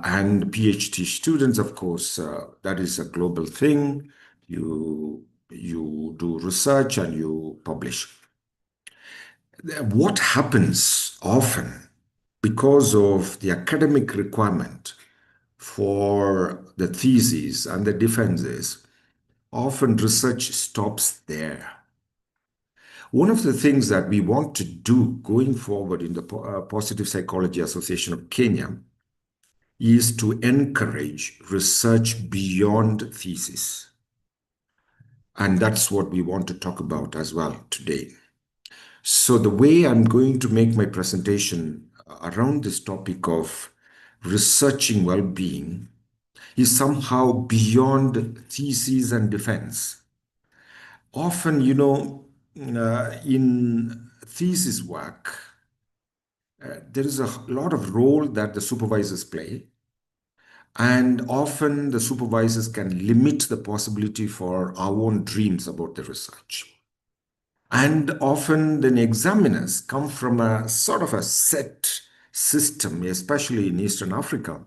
and PhD students, of course, that is a global thing. You do research and you publish. What happens often because of the academic requirement for the thesis and the defenses, often research stops there. One of the things that we want to do going forward in the Positive Psychology Association of Kenya is to encourage research beyond thesis. And that's what we want to talk about as well today. So the way I'm going to make my presentation around this topic of researching well-being is somehow beyond thesis and defense. Often, in thesis work, there is a lot of role that the supervisors play. And often the supervisors can limit the possibility for our own dreams about the research. And often the examiners come from a sort of a set system, especially in Eastern Africa,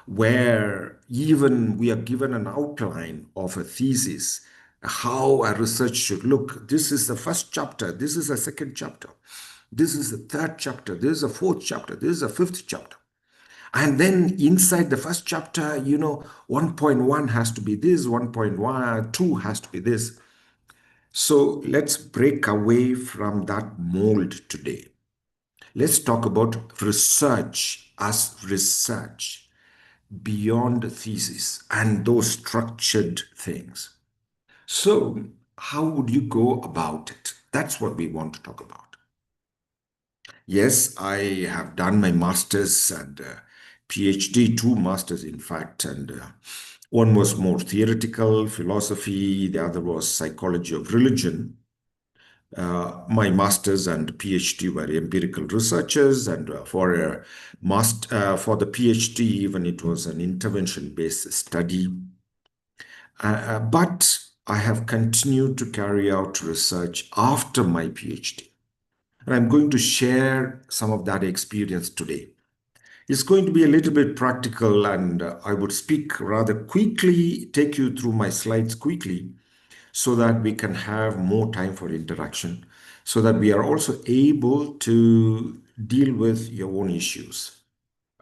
where even we are given an outline of a thesis, how a research should look. This is the first chapter, this is the second chapter, this is the third chapter, this is the fourth chapter, this is the fifth chapter. And then inside the first chapter, 1.1 has to be this, 1.2 has to be this. So let's break away from that mold today. Let's talk about research as research beyond thesis and those structured things. So how would you go about it? That's what we want to talk about. Yes, I have done my master's and PhD, two masters in fact, and one was more theoretical, philosophy, the other was psychology of religion. My master's and PhD were empirical researchers, and for the PhD, even it was an intervention-based study. But I have continued to carry out research after my PhD. And I'm going to share some of that experience today. It's going to be a little bit practical, and I would speak rather quickly, take you through my slides quickly, so that we can have more time for interaction, so that we are also able to deal with your own issues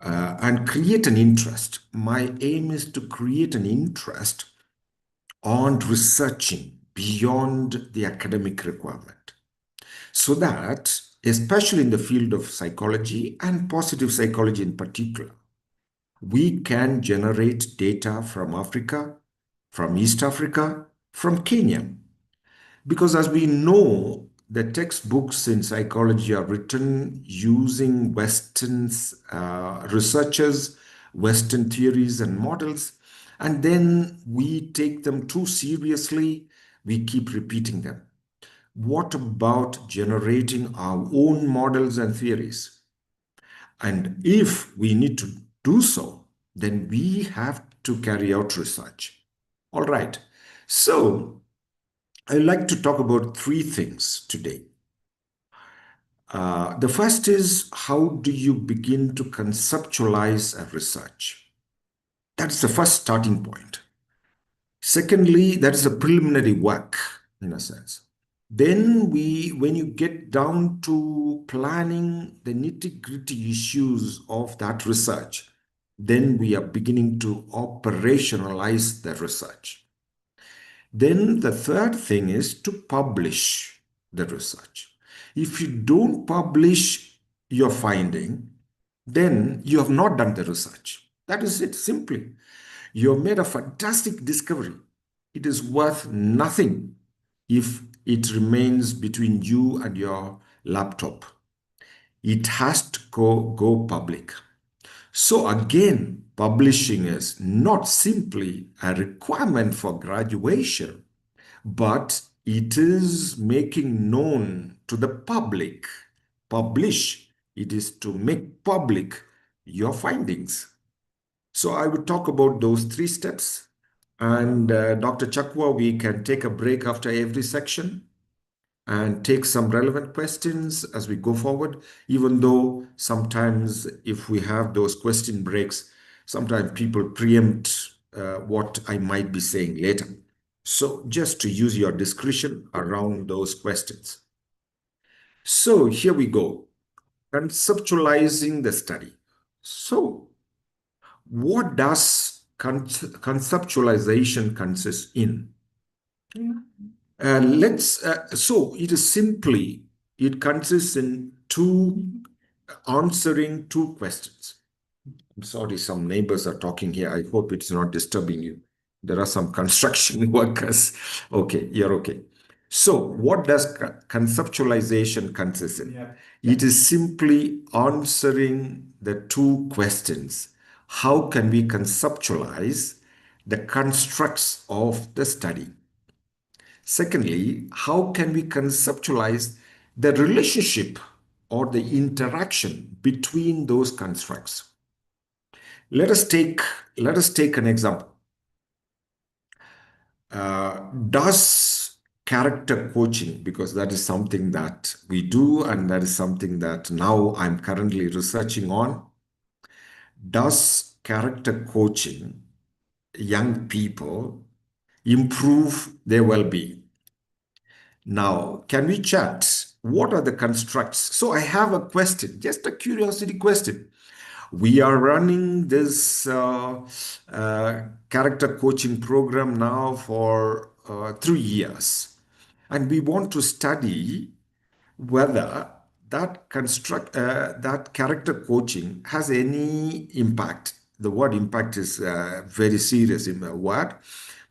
and create an interest. My aim is to create an interest on researching beyond the academic requirement, so that, especially in the field of psychology and positive psychology in particular, we can generate data from Africa, from East Africa, from Kenya. Because as we know, the textbooks in psychology are written using Western researchers, Western theories and models, and then we take them too seriously, we keep repeating them. What about generating our own models and theories? And if we need to do so, then we have to carry out research. All right. So I'd like to talk about three things today. The first is, how do you begin to conceptualize a research? That's the first starting point. Secondly, that is a preliminary work, in a sense. Then when you get down to planning the nitty-gritty issues of that research, then we are beginning to operationalize the research. Then the third thing is to publish the research. If you don't publish your finding, then you have not done the research. That is it, simply. You have made a fantastic discovery. It is worth nothing if it remains between you and your laptop. It has to go public. So again, publishing is not simply a requirement for graduation, but it is making known to the public. Publish, it is to make public your findings. So I would talk about those three steps. And Dr. Chakwa, we can take a break after every section and take some relevant questions as we go forward, even though sometimes if we have those question breaks, Sometimes people preempt what I might be saying later. So just to use your discretion around those questions. So here we go. Conceptualizing the study. So what does conceptualization consist in? So it is simply, it consists in answering two questions. I'm sorry, some neighbors are talking here. I hope it's not disturbing you. There are some construction workers. Okay, you're okay. So, what does conceptualization consist in? Yeah. It is simply answering the two questions. How can we conceptualize the constructs of the study? Secondly, how can we conceptualize the relationship or the interaction between those constructs? Let us take let us take an example. Does character coaching, because that is something that we do and that is something that now I'm currently researching on, does character coaching young people improve their well-being? Now, can we chat? What are the constructs? So I have a question, just a curiosity question. We are running this character coaching program now for 3 years, and we want to study whether that character coaching has any impact. The word impact is very serious in a word,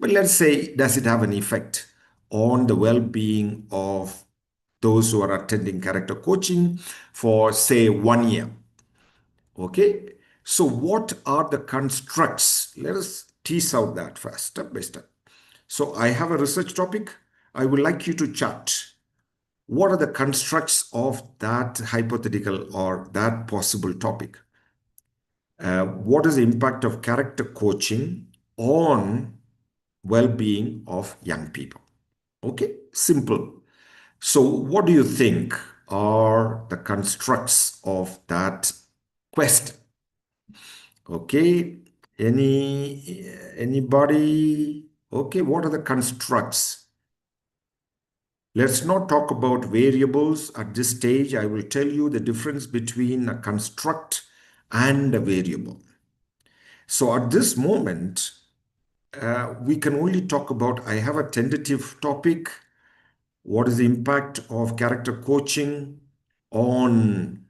but let's say, does it have an effect on the well-being of those who are attending character coaching for, say, 1 year? Okay, so what are the constructs? Let us tease out that first, step by step. So I have a research topic. I would like you to chart. What are the constructs of that hypothetical or that possible topic? What is the impact of character coaching on well-being of young people? Okay, simple. So what do you think are the constructs of that question? Okay, anybody? Okay, what are the constructs? Let's not talk about variables at this stage. I will tell you the difference between a construct and a variable. So at this moment, we can only talk about, I have a tentative topic. What is the impact of character coaching on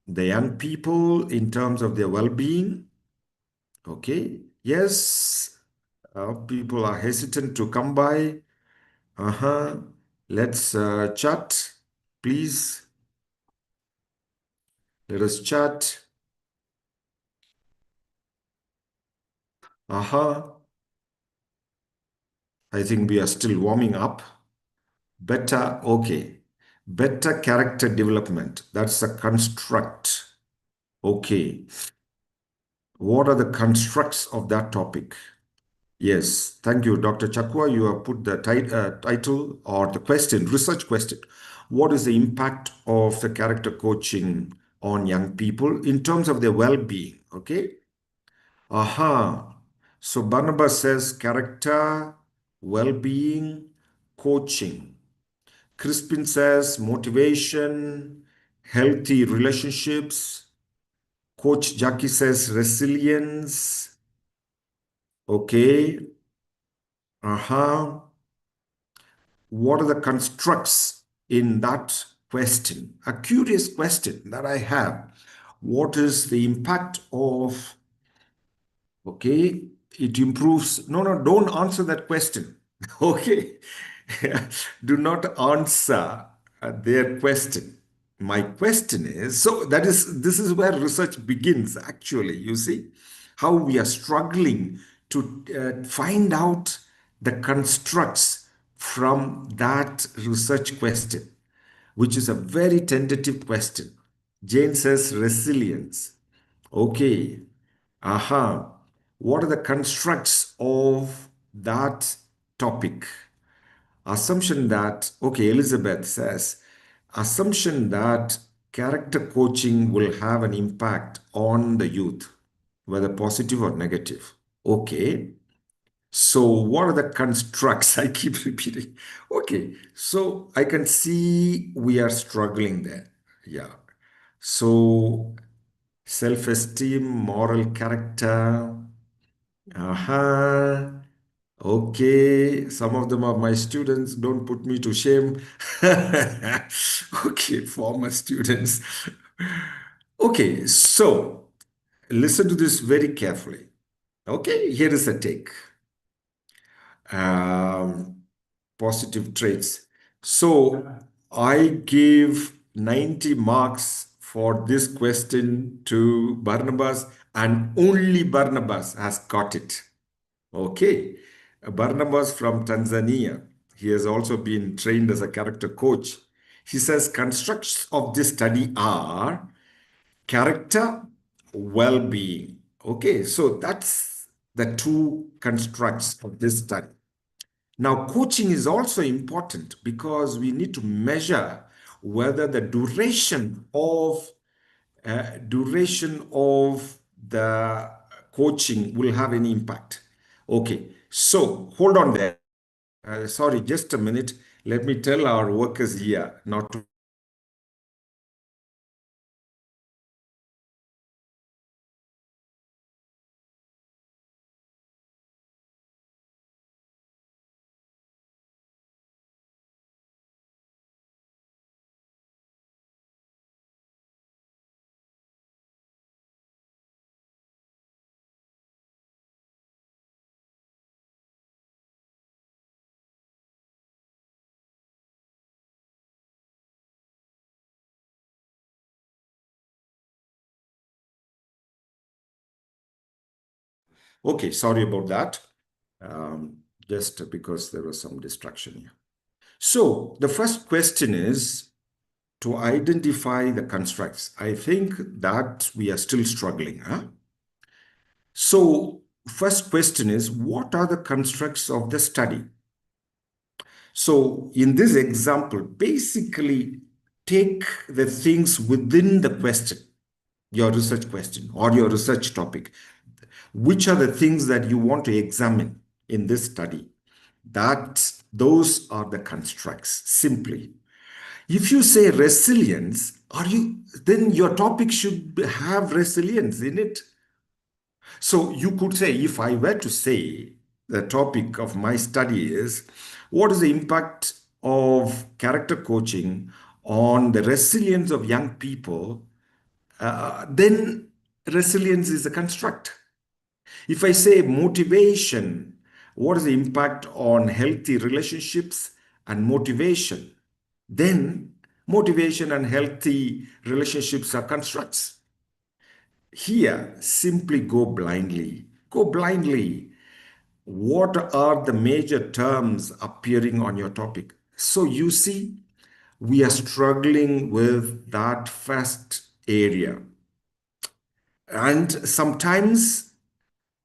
the young people in terms of their well-being? Okay, yes, people are hesitant to come by. Uh-huh. Let's chat, please. Let us chat. Aha. I think we are still warming up. Better, okay. Better character development. That's a construct. Okay. What are the constructs of that topic? Yes. Thank you, Dr. Chakwa. You have put the title or the question, research question. What is the impact of the character coaching on young people in terms of their well-being? Okay. Aha. So Barnabas says character, well-being, coaching. Crispin says motivation, healthy relationships. Coach Jackie says resilience. Okay. Aha. What are the constructs in that question? A curious question that I have. What is the impact of, okay, it improves. No, no, don't answer that question. Okay. Do not answer their question. My question is, so this is where research begins, actually. You see how we are struggling to find out the constructs from that research question, which is a very tentative question. Jane says resilience. Okay. Aha. What are the constructs of that topic? Assumption that, okay, Elizabeth says, assumption that character coaching will have an impact on the youth. whether positive or negative. Okay. So what are the constructs? I keep repeating. Okay. So I can see we are struggling there. Yeah. So self-esteem, moral character. Uh-huh. Okay, some of them are my students. Don't put me to shame. Okay, former students. Okay, so listen to this very carefully. Okay, here is a take. Um, Positive traits. So I give 90 marks for this question to Barnabas, and only Barnabas has got it. Okay. Barnabas from Tanzania. He has also been trained as a character coach. He says constructs of this study are character, well-being. Okay, so that's the two constructs of this study. Now, coaching is also important because we need to measure whether the duration of the coaching will have any impact. Okay, so hold on there. Sorry, just a minute. Let me tell our workers here not to. Okay, sorry about that. Just because there was some distraction here. So the first question is to identify the constructs. I think that we are still struggling. Huh? So first question is, what are the constructs of the study? So in this example, basically take the things within the question, your research question or your research topic. Which are the things that you want to examine in this study? That those are the constructs, simply. If you say resilience, are you then your topic should have resilience in it. So you could say, if I were to say the topic of my study is what is the impact of character coaching on the resilience of young people, then resilience is a construct. If I say motivation, what is the impact on healthy relationships and motivation? Then motivation and healthy relationships are constructs. Here, simply go blindly. Go blindly. What are the major terms appearing on your topic? So you see, we are struggling with that first area. And sometimes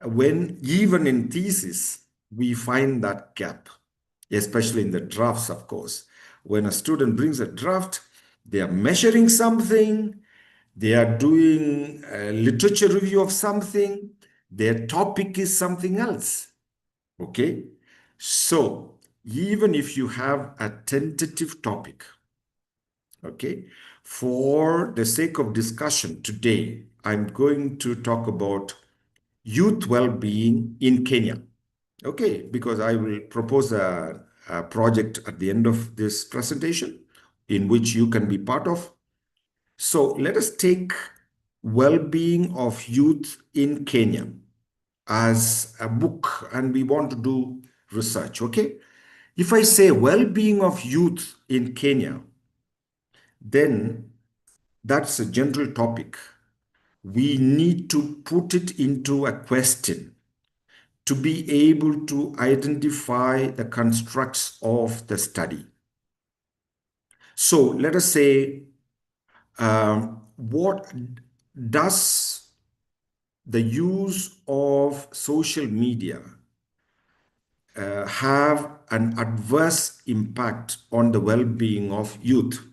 when even in thesis, we find that gap, especially in the drafts, of course. When a student brings a draft, they are measuring something, they are doing a literature review of something, their topic is something else. Okay? So, even if you have a tentative topic, okay, for the sake of discussion today, I'm going to talk about youth well-being in Kenya. Okay, because I will propose a project at the end of this presentation in which you can be part of. So let us take well-being of youth in Kenya as a book, and we want to do research. Okay, if I say well-being of youth in Kenya, then that's a general topic. We need to put it into a question to be able to identify the constructs of the study. So let us say, what does the use of social media have an adverse impact on the well-being of youth?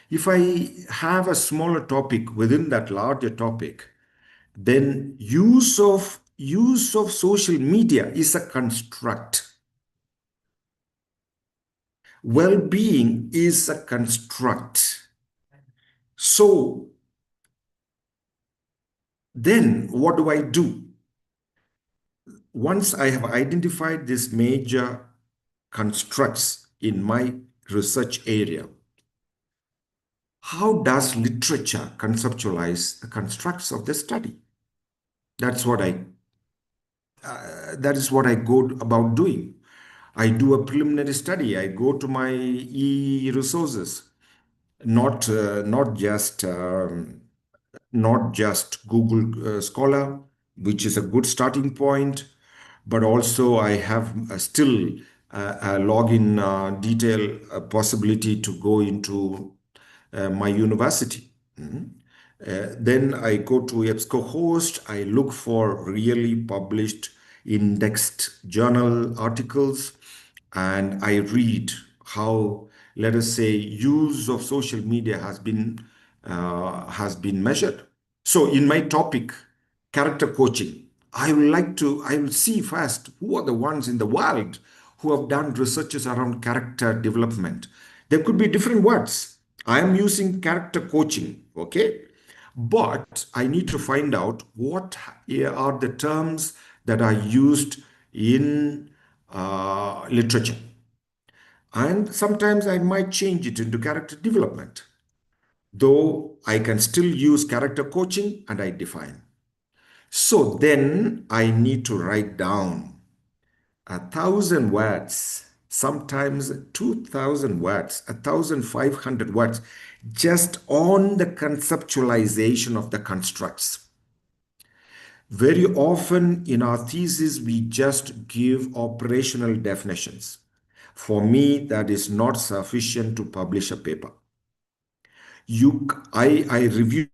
If I have a smaller topic within that larger topic, Then use of social media is a construct. Well-being is a construct. So then what do I do? Once I have identified these major constructs in my research area, how does literature conceptualize the constructs of the study? That's what I that is what I go about doing. I do a preliminary study. I go to my e-resources, not just Google Scholar, which is a good starting point, but also I have still a login detail possibility to go into my university. Then I go to EBSCOhost. I look for really published indexed journal articles, and I read how, let us say, use of social media has been measured. So in my topic, character coaching, I will see first who are the ones in the world who have done researches around character development. There could be different words. I am using character coaching, okay? But I need to find out what are the terms that are used in literature. And sometimes I might change it into character development, though I can still use character coaching and I define. So then I need to write down 1,000 words, sometimes 2,000 words, 1,500 words, just on the conceptualization of the constructs. Very often in our thesis, we just give operational definitions. For me, that is not sufficient to publish a paper. I review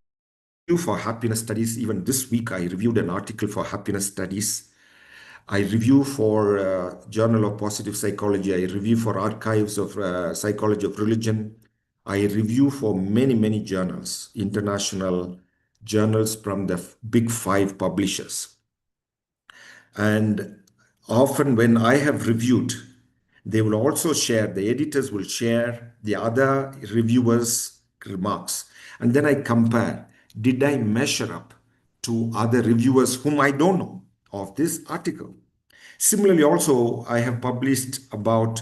for happiness studies. Even this week, I reviewed an article for happiness studies. I review for Journal of Positive Psychology. I review for Archives of Psychology of Religion. I review for many, many journals, international journals from the big five publishers. And often when I have reviewed, they will also share, the editors will share the other reviewers' remarks. And then I compare, did I measure up to other reviewers whom I don't know of this article? Similarly, also, I have published about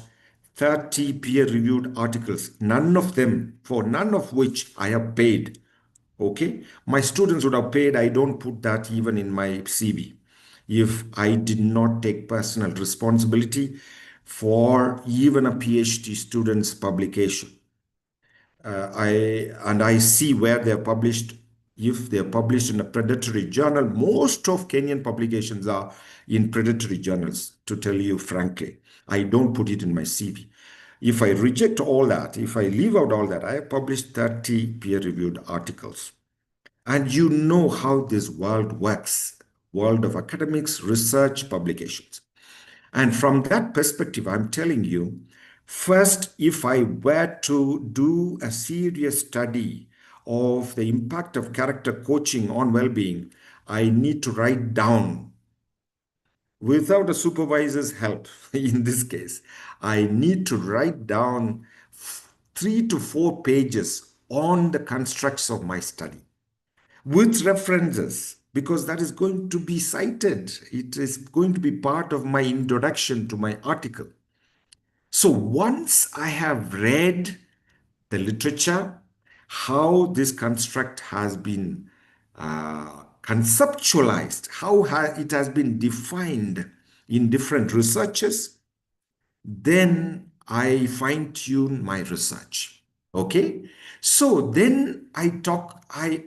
30 peer-reviewed articles, for none of which I have paid. Okay, my students would have paid. I don't put that even in my CV. If I did not take personal responsibility for even a PhD student's publication, I see where they're published. If they're published in a predatory journal, most of Kenyan publications are in predatory journals, to tell you frankly. I don't put it in my CV. If I reject all that, if I leave out all that, I have published 30 peer-reviewed articles. And you know how this world works, world of academics, research, publications. And from that perspective, I'm telling you, first, if I were to do a serious study of the impact of character coaching on well-being, I need to write down, without a supervisor's help, in this case, I need to write down 3 to 4 pages on the constructs of my study with references, because that is going to be cited. It is going to be part of my introduction to my article. So once I have read the literature, how this construct has been conceptualized, how it has been defined in different researches, then I fine tune my research. Okay. So then I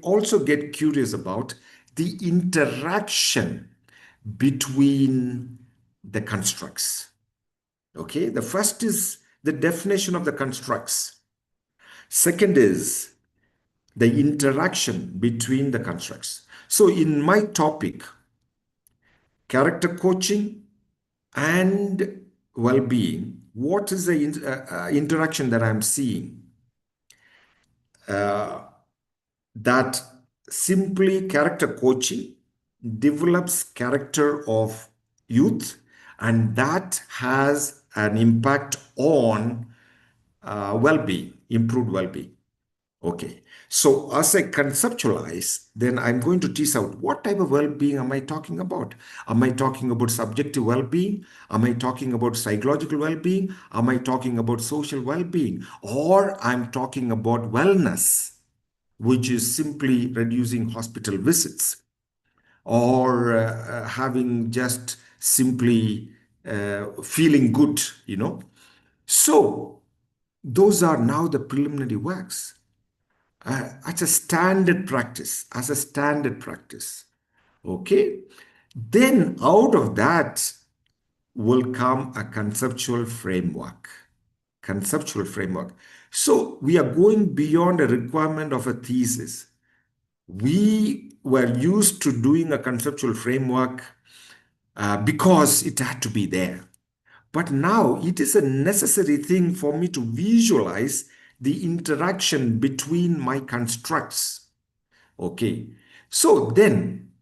also get curious about the interaction between the constructs. Okay. The first is the definition of the constructs. Second is the interaction between the constructs. So in my topic, character coaching and well-being, what is the interaction that I'm seeing? That simply character coaching develops character of youth, and that has an impact on well-being, improved well-being. Okay. So as I conceptualize, then I'm going to tease out what type of well-being am I talking about? Am I talking about subjective well-being? Am I talking about psychological well-being? Am I talking about social well-being? Or I'm talking about wellness, which is simply reducing hospital visits or having just simply feeling good, you know. So those are now the preliminary works as a standard practice, Okay. Then out of that will come a conceptual framework. Conceptual framework. So we are going beyond a requirement of a thesis. We were used to doing a conceptual framework because it had to be there. But now it is a necessary thing for me to visualize the interaction between my constructs. Okay. So then,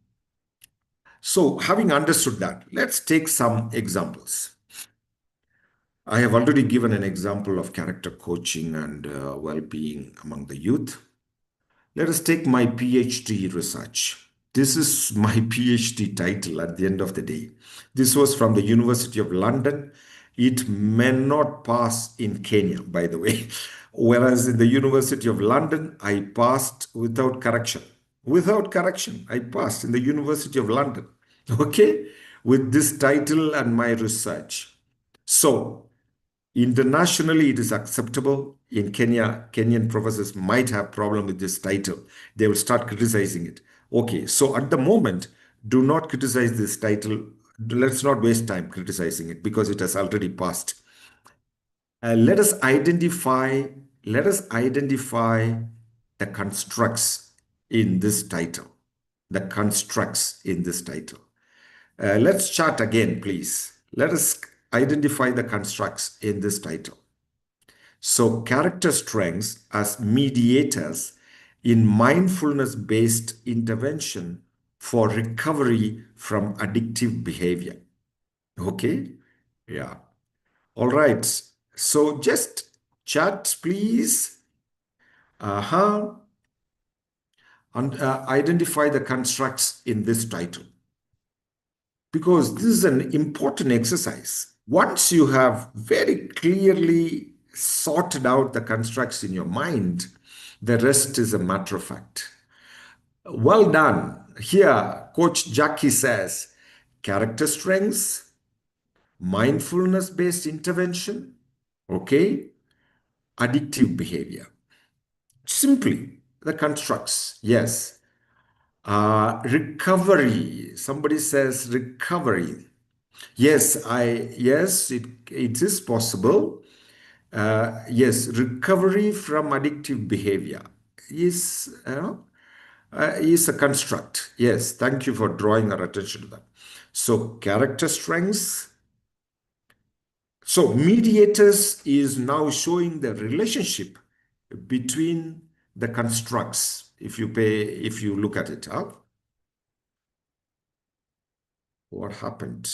so having understood that, let's take some examples. I have already given an example of character coaching and well-being among the youth. Let us take my PhD research. This is my PhD title at the end of the day. This was from the University of London. It may not pass in Kenya, by the way. Whereas in the University of London, I passed without correction. Without correction, I passed in the University of London. Okay? With this title and my research. So, internationally, it is acceptable. In Kenya, Kenyan professors might have problem with this title. They will start criticizing it. Okay, so at the moment, do not criticize this title. Let's not waste time criticizing it because it has already passed. Let us identify. Let us identify the constructs in this title. The constructs in this title. Let's chart again, please. Let us identify the constructs in this title. So, character strengths as mediators in mindfulness based intervention for recovery from addictive behavior. Okay? Yeah. All right. So, just chat, please. Uh-huh. And identify the constructs in this title, because this is an important exercise. Once you have very clearly sorted out the constructs in your mind, the rest is a matter of fact. Well done. Here, Coach Jackie says character strengths, mindfulness based intervention, okay, addictive behavior. Simply the constructs, yes. Recovery. Somebody says recovery. Yes, it is possible. Yes, recovery from addictive behavior is is a construct. Yes, thank you for drawing our attention to that. So character strengths. So mediators is now showing the relationship between the constructs. If you look at it, huh? What happened?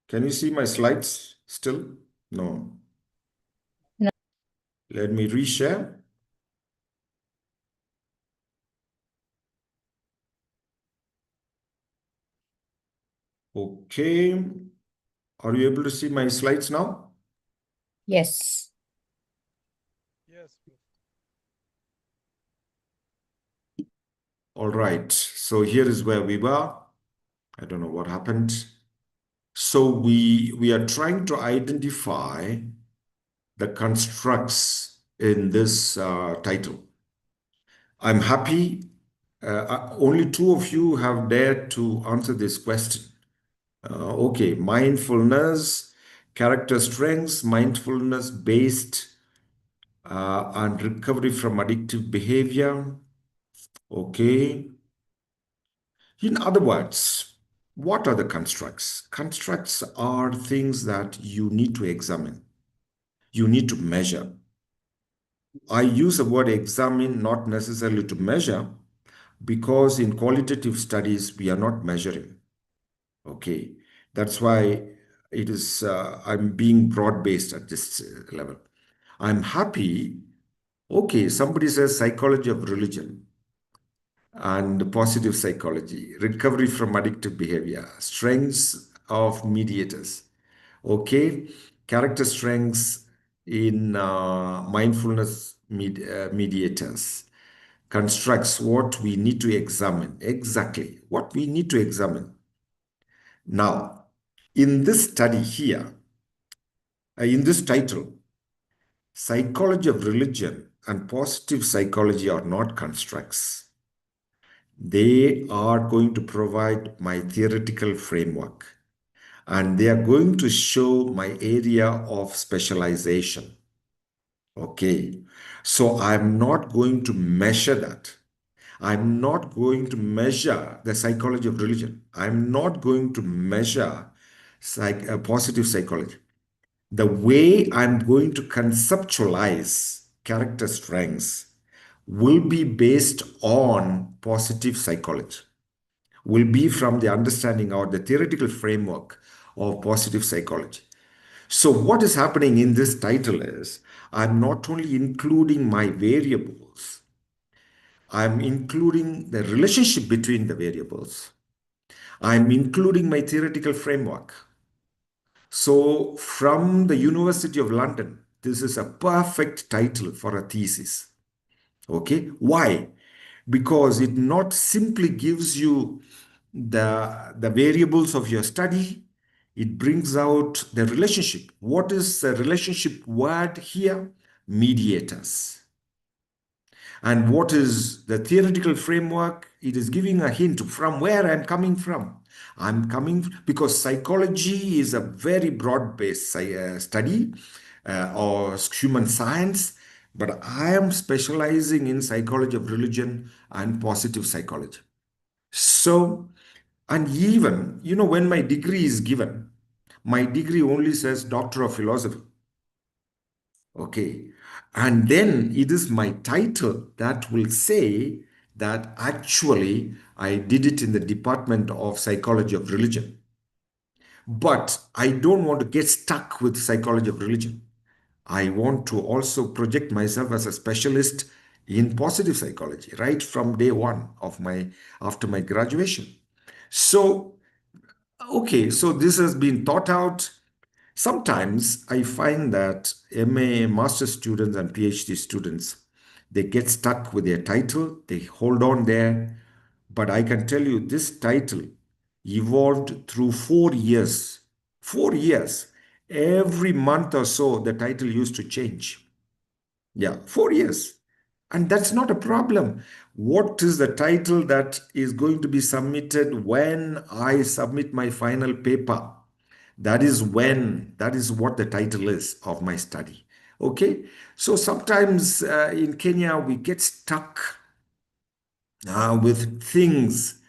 Can you see my slides still? No. No. Let me reshare. Okay. Are you able to see my slides now? Yes. Yes. All right. So here is where we were. I don't know what happened. So we are trying to identify the constructs in this title. I'm happy only two of you have dared to answer this question. Okay, mindfulness, character strengths, mindfulness based and recovery from addictive behavior. Okay. In other words, What are the constructs? Constructs are things that you need to examine, you need to measure. I use the word examine not necessarily to measure, because in qualitative studies we are not measuring. Okay, that's why I'm being broad-based at this level. I'm happy. Okay, somebody says psychology of religion and positive psychology, recovery from addictive behavior, strengths of mediators. Okay, character strengths in mindfulness mediators, constructs what we need to examine, exactly what we need to examine. Now, in this study here, in this title, psychology of religion and positive psychology are not constructs. They are going to provide my theoretical framework, and they are going to show my area of specialization. Okay, so I'm not going to measure that. I'm not going to measure the psychology of religion. I'm not going to measure positive psychology. The way I'm going to conceptualize character strengths will be based on positive psychology, will be from the understanding or the theoretical framework of positive psychology. So, what is happening in this title is I'm not only including my variables, I'm including the relationship between the variables, I'm including my theoretical framework. So, from the University of London, this is a perfect title for a thesis. Okay, why? Because it not simply gives you the variables of your study, it brings out the relationship. What is the relationship word here? Mediators. And what is the theoretical framework? It is giving a hint from where I'm coming from. I'm coming because psychology is a very broad-based study or human science, but I am specializing in psychology of religion and positive psychology. So, and even, when my degree is given, my degree only says Doctor of Philosophy. Okay. And then it is my title that will say that actually I did it in the Department of Psychology of Religion. But I don't want to get stuck with psychology of religion. I want to also project myself as a specialist in positive psychology right from day one of my after my graduation. So, okay, so this has been thought out. Sometimes I find that MA master students and PhD students, they get stuck with their title, they hold on there. But I can tell you this title evolved through 4 years. 4 years. Every month or so, the title used to change. Yeah, 4 years. And that's not a problem. What is the title that is going to be submitted when I submit my final paper? That is what the title is of my study. Okay. So sometimes in Kenya, we get stuck with things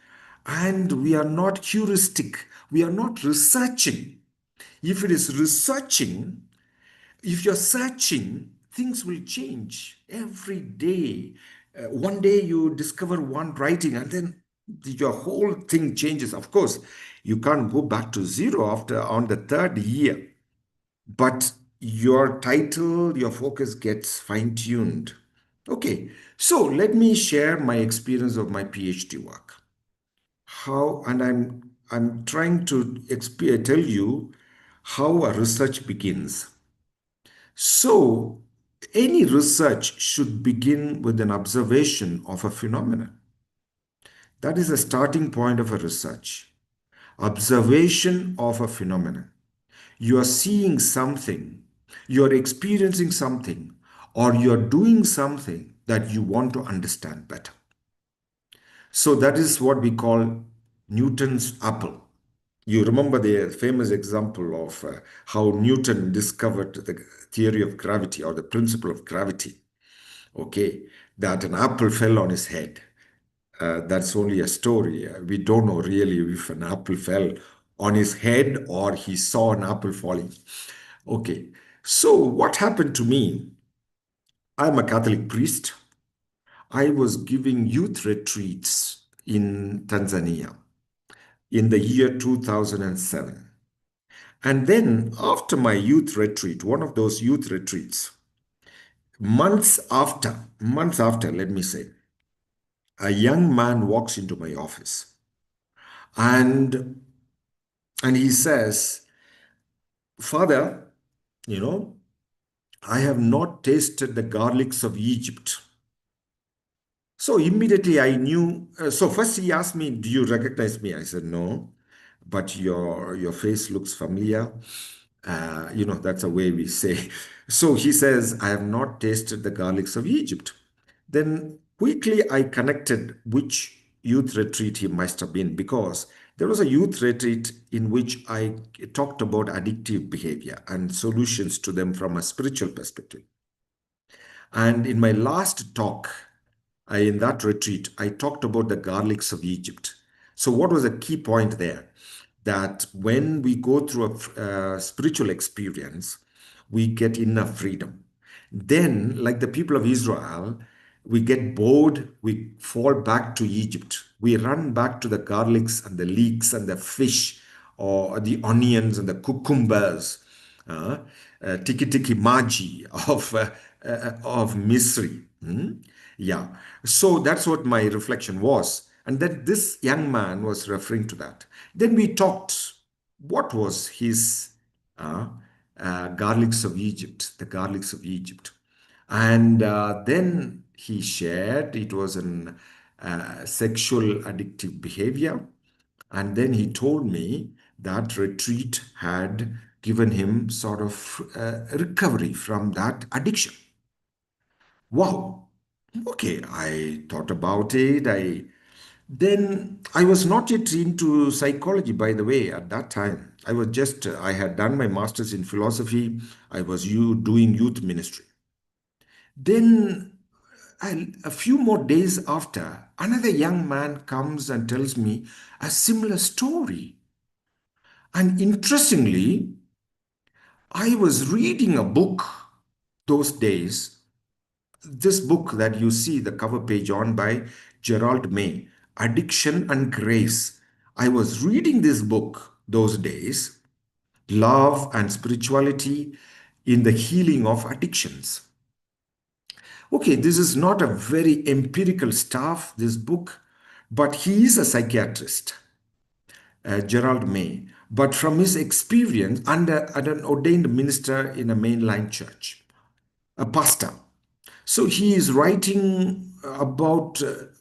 and we are not heuristic. We are not researching. If it is researching, if you're searching, things will change every day. One day you discover one writing and then your whole thing changes. Of course, you can't go back to zero after on the third year, but your title, your focus gets fine-tuned. Okay, so let me share my experience of my PhD work. How, and I'm trying to tell you how a research begins. So, any research should begin with an observation of a phenomenon. That is the starting point of a research. Observation of a phenomenon. You are seeing something, you are experiencing something, or you are doing something that you want to understand better. So that is what we call Newton's apple. You remember the famous example of how Newton discovered the theory of gravity or the principle of gravity. Okay, that an apple fell on his head. That's only a story. We don't know really if an apple fell on his head or he saw an apple falling. Okay, so what happened to me? I'm a Catholic priest. I was giving youth retreats in Tanzania in the year 2007. And then after my youth retreat, one of those youth retreats, months after, let me say, a young man walks into my office and he says, Father, you know, I have not tasted the garlics of Egypt. So immediately I knew. So first he asked me, "Do you recognize me?" I said, "No, but your face looks familiar." That's a way we say. So he says, "I have not tasted the garlics of Egypt." Then quickly I connected which youth retreat he must have been, because there was a youth retreat in which I talked about addictive behavior and solutions to them from a spiritual perspective. And in my last talk, in that retreat, I talked about the garlics of Egypt. So, what was the key point there? That when we go through a spiritual experience, we get inner freedom. Then, like the people of Israel, we get bored, we fall back to Egypt. We run back to the garlics and the leeks and the fish or the onions and the cucumbers, uh, tiki tiki maji of Misri. Yeah. So that's what my reflection was. And then this young man was referring to that. Then we talked, what was his uh, garlics of Egypt, the garlics of Egypt. And then he shared it was an sexual addictive behavior. And then he told me that retreat had given him sort of recovery from that addiction. Wow. Okay, I thought about it. I was not yet into psychology, by the way, at that time. I had done my master's in philosophy. I was doing youth ministry. Then a few more days after, another young man comes and tells me a similar story. And interestingly, I was reading a book those days, this book that you see the cover page on by Gerald May, Addiction and Grace. I was reading this book those days, Love and Spirituality in the Healing of Addictions. Okay, this is not a very empirical stuff, this book, but he is a psychiatrist, Gerald May. But from his experience under an ordained minister in a mainline church, a pastor. So he is writing about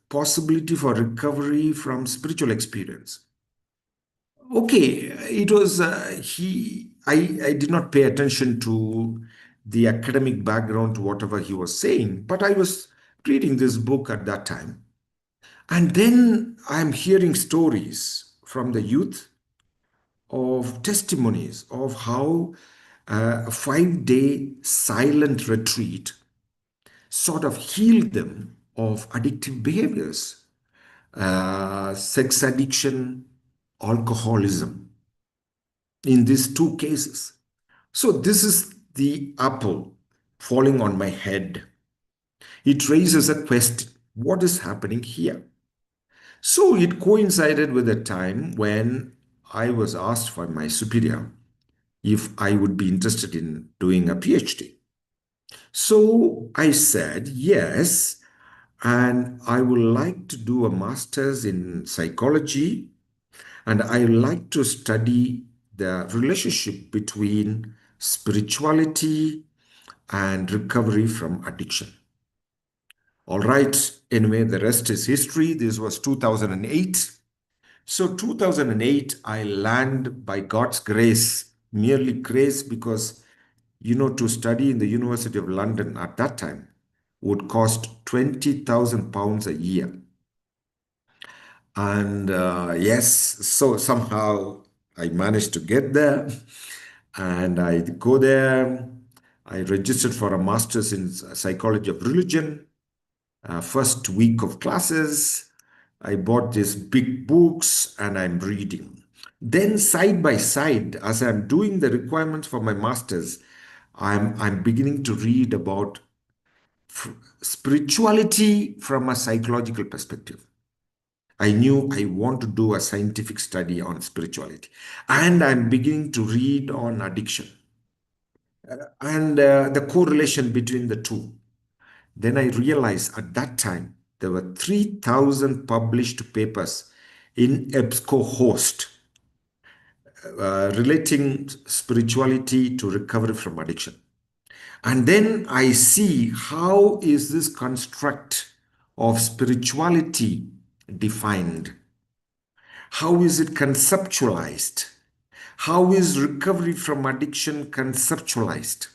possibility for recovery from spiritual experience. Okay, it was he. I did not pay attention to the academic background to whatever he was saying, but I was reading this book at that time, and then I'm hearing stories from the youth of testimonies of how a 5 day silent retreat sort of healed them of addictive behaviors, sex addiction, alcoholism, in these two cases. So, this is the apple falling on my head. It raises a question: what is happening here? So, it coincided with a time when I was asked by my superior if I would be interested in doing a PhD. So I said yes, and I would like to do a master's in psychology, and I like to study the relationship between spirituality and recovery from addiction. All right, anyway, the rest is history. This was 2008. So 2008, I land by God's grace, merely grace, because to study in the University of London at that time would cost £20,000 a year. And yes, so somehow I managed to get there, and I go there. I registered for a master's in psychology of religion, first week of classes. I bought these big books and I'm reading. Then side by side, as I'm doing the requirements for my master's, I'm beginning to read about spirituality from a psychological perspective. I knew I want to do a scientific study on spirituality. And I'm beginning to read on addiction and the correlation between the two. Then I realized at that time there were 3,000 published papers in EBSCO host relating spirituality to recovery from addiction. And then I see how is this construct of spirituality defined? How is it conceptualized? How is recovery from addiction conceptualized?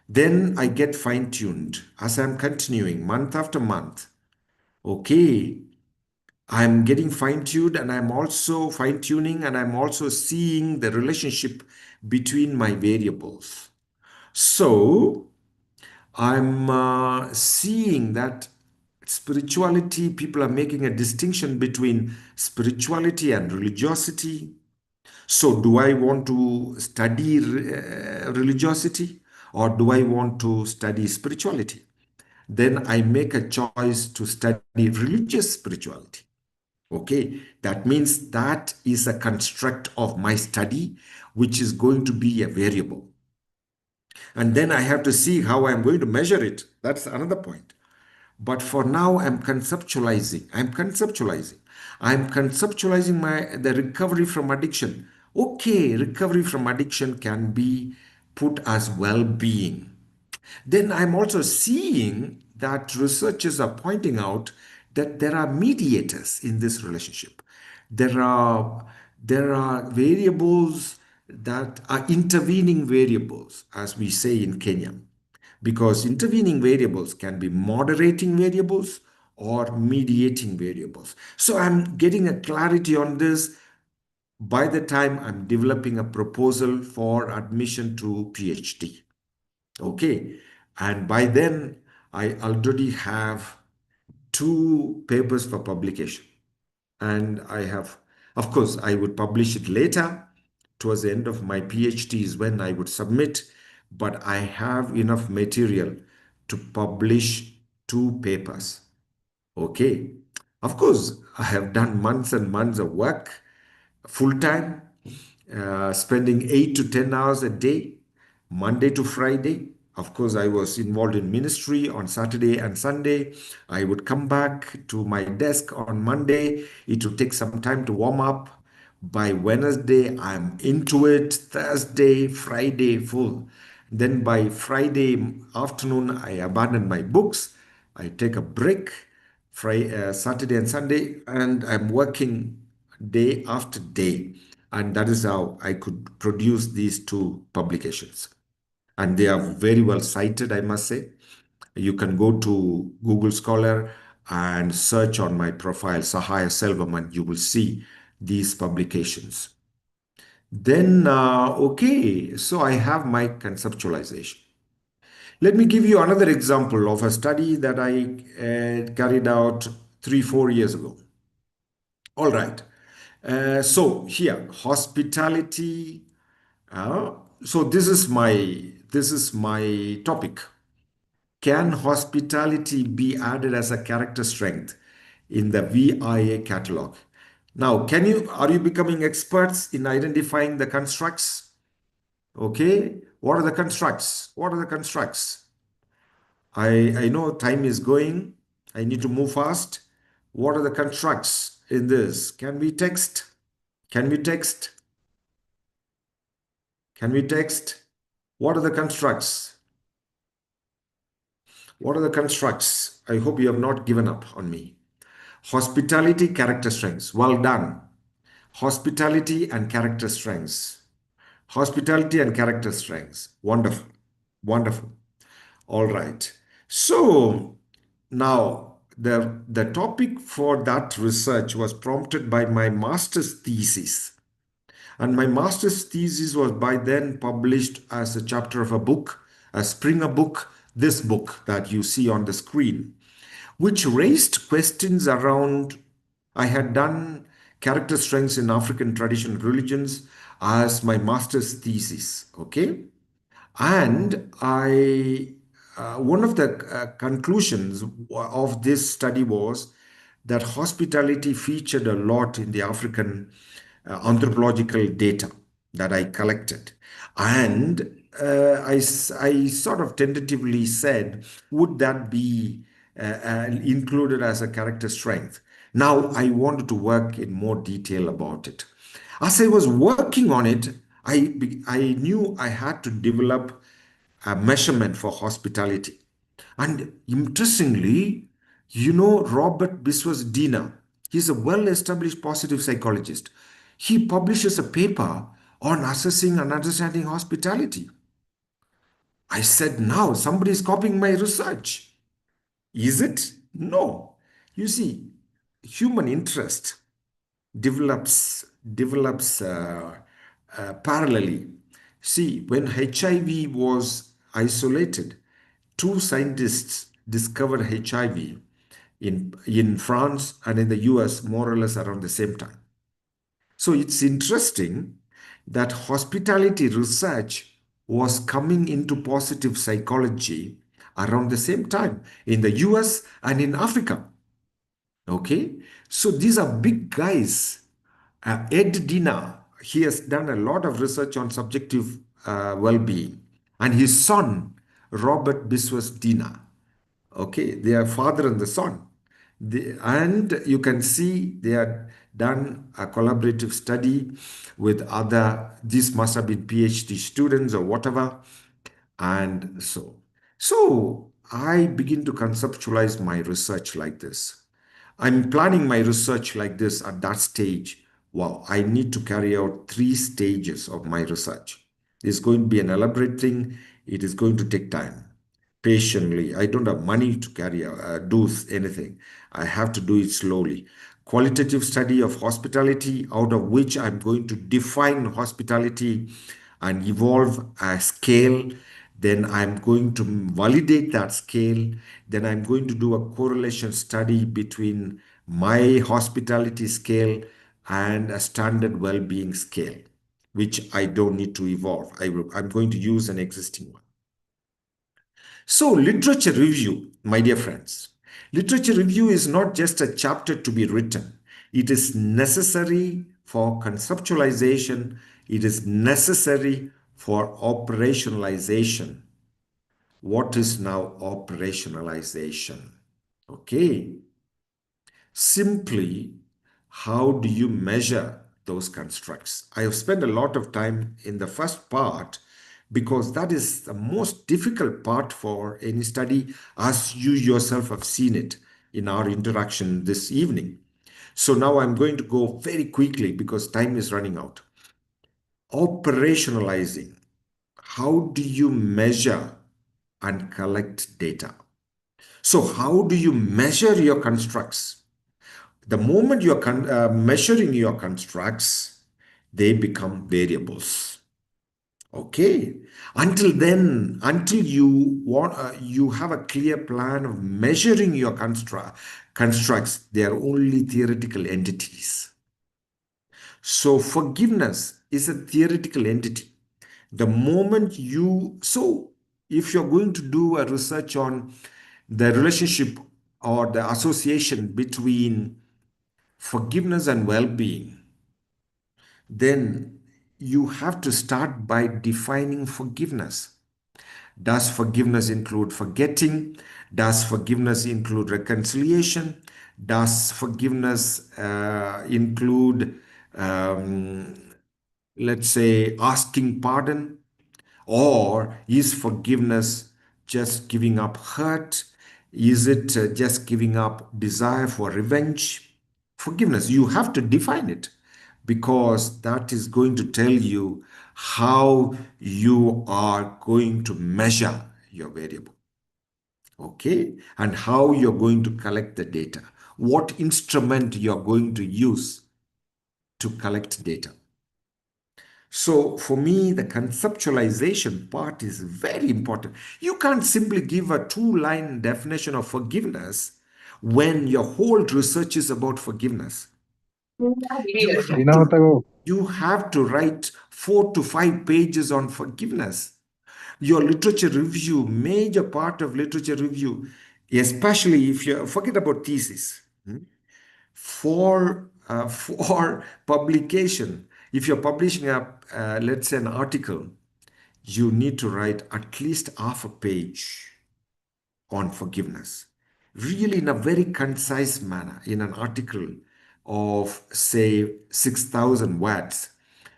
Then I get fine tuned as I'm continuing month after month. Okay, I'm getting fine tuned and I'm also fine tuning and I'm also seeing the relationship between my variables. So I'm seeing that spirituality, people are making a distinction between spirituality and religiosity. So, do I want to study religiosity or do I want to study spirituality? Then I make a choice to study religious spirituality. Okay, that means that is a construct of my study, which is going to be a variable. And then I have to see how I'm going to measure it. That's another point. But for now, I'm conceptualizing. I'm conceptualizing the recovery from addiction. Okay, recovery from addiction can be put as well-being. Then I'm also seeing that researchers are pointing out that there are mediators in this relationship. There are there are variables that are intervening variables, as we say in Kenya, because intervening variables can be moderating variables or mediating variables. So I'm getting a clarity on this by the time I'm developing a proposal for admission to PhD. Okay. And by then, I already have two papers for publication. And I have, of course, I would publish it later. Towards the end of my PhD is when I would submit, but I have enough material to publish two papers. Okay. Of course, I have done months and months of work full time, spending 8 to 10 hours a day, Monday to Friday. Of course, I was involved in ministry on Saturday and Sunday. I would come back to my desk on Monday. It would take some time to warm up. By Wednesday, I'm into it. Thursday, Friday, full. Then by Friday afternoon, I abandon my books. I take a break. Friday, Saturday and Sunday, and I'm working day after day. And that is how I could produce these two publications. And they are very well cited, I must say. You can go to Google Scholar and search on my profile, Sahaya Selvam, and you will see these publications. Then, okay, so I have my conceptualization. Let me give you another example of a study that I carried out 3, 4 years ago. All right. So here, hospitality. So this is my topic. Can hospitality be added as a character strength in the VIA catalog? Now, are you becoming experts in identifying the constructs? Okay. What are the constructs? What are the constructs? I know time is going. I need to move fast. What are the constructs in this? Can we text? Can we text? Can we text? What are the constructs? What are the constructs? I hope you have not given up on me. Hospitality, character strengths. Well done. Hospitality and character strengths. Hospitality and character strengths. Wonderful. Wonderful. All right. So now the topic for that research was prompted by my master's thesis. And my master's thesis was by then published as a chapter of a book, a Springer book, this book that you see on the screen, which raised questions around I had done character strengths in African traditional religions as my master's thesis. Okay. And one of the conclusions of this study was that hospitality featured a lot in the African anthropological data that I collected. And I sort of tentatively said, would that be included as a character strength? Now I wanted to work in more detail about it. As I was working on it, I knew I had to develop a measurement for hospitality. And interestingly, Robert Biswas Dina, he's a well established positive psychologist. He publishes a paper on assessing and understanding hospitality. I said, now somebody is copying my research. Is it? No. You see, human interest develops parallelly. See, when HIV was isolated, two scientists discovered HIV in France and in the US more or less around the same time. So it's interesting that hospitality research was coming into positive psychology around the same time in the US and in Africa. Okay, so these are big guys. Ed Dina, he has done a lot of research on subjective well-being, and his son, Robert Biswas Dina. Okay, they are father and the son. And you can see they had done a collaborative study with other, this must have been PhD students or whatever. And so I begin to conceptualize my research like this. I'm planning my research like this at that stage. Wow, I need to carry out 3 stages of my research. It's going to be an elaborate thing. It is going to take time. Patiently. I don't have money to do anything. I have to do it slowly. Qualitative study of hospitality, out of which I'm going to define hospitality and evolve a scale. Then I'm going to validate that scale. Then I'm going to do a correlation study between my hospitality scale and a standard well-being scale, which I don't need to evolve. I'm going to use an existing one. So, literature review, my dear friends. Literature review is not just a chapter to be written, it is necessary for conceptualization, it is necessary for operationalization. What is now operationalization? Okay. Simply, how do you measure those constructs? I have spent a lot of time in the first part because that is the most difficult part for any study, as you yourself have seen it in our interaction this evening. So now I'm going to go very quickly because time is running out. Operationalizing. How do you measure and collect data? So, how do you measure your constructs? The moment you're measuring your constructs, they become variables. Okay. Until then, until you have a clear plan of measuring your constructs, they are only theoretical entities. So forgiveness is a theoretical entity. The moment if you're going to do a research on the relationship or the association between forgiveness and well-being, then you have to start by defining forgiveness. Does forgiveness include forgetting? Does forgiveness include reconciliation? Does forgiveness include, um, let's say, asking pardon? Or is forgiveness just giving up hurt? Is it just giving up desire for revenge? Forgiveness, you have to define it because that is going to tell you how you are going to measure your variable. Okay, and how you're going to collect the data, what instrument you're going to use to collect data. So for me, the conceptualization part is very important. You can't simply give a 2-line definition of forgiveness when your whole research is about forgiveness? You have to, Dinawatago. you have to write 4 to 5 pages on forgiveness. Your literature review, major part of literature review, especially if you forget about thesis, for publication, if you're publishing let's say an article, you need to write at least half a page on forgiveness, really in a very concise manner. In an article of say 6,000 words,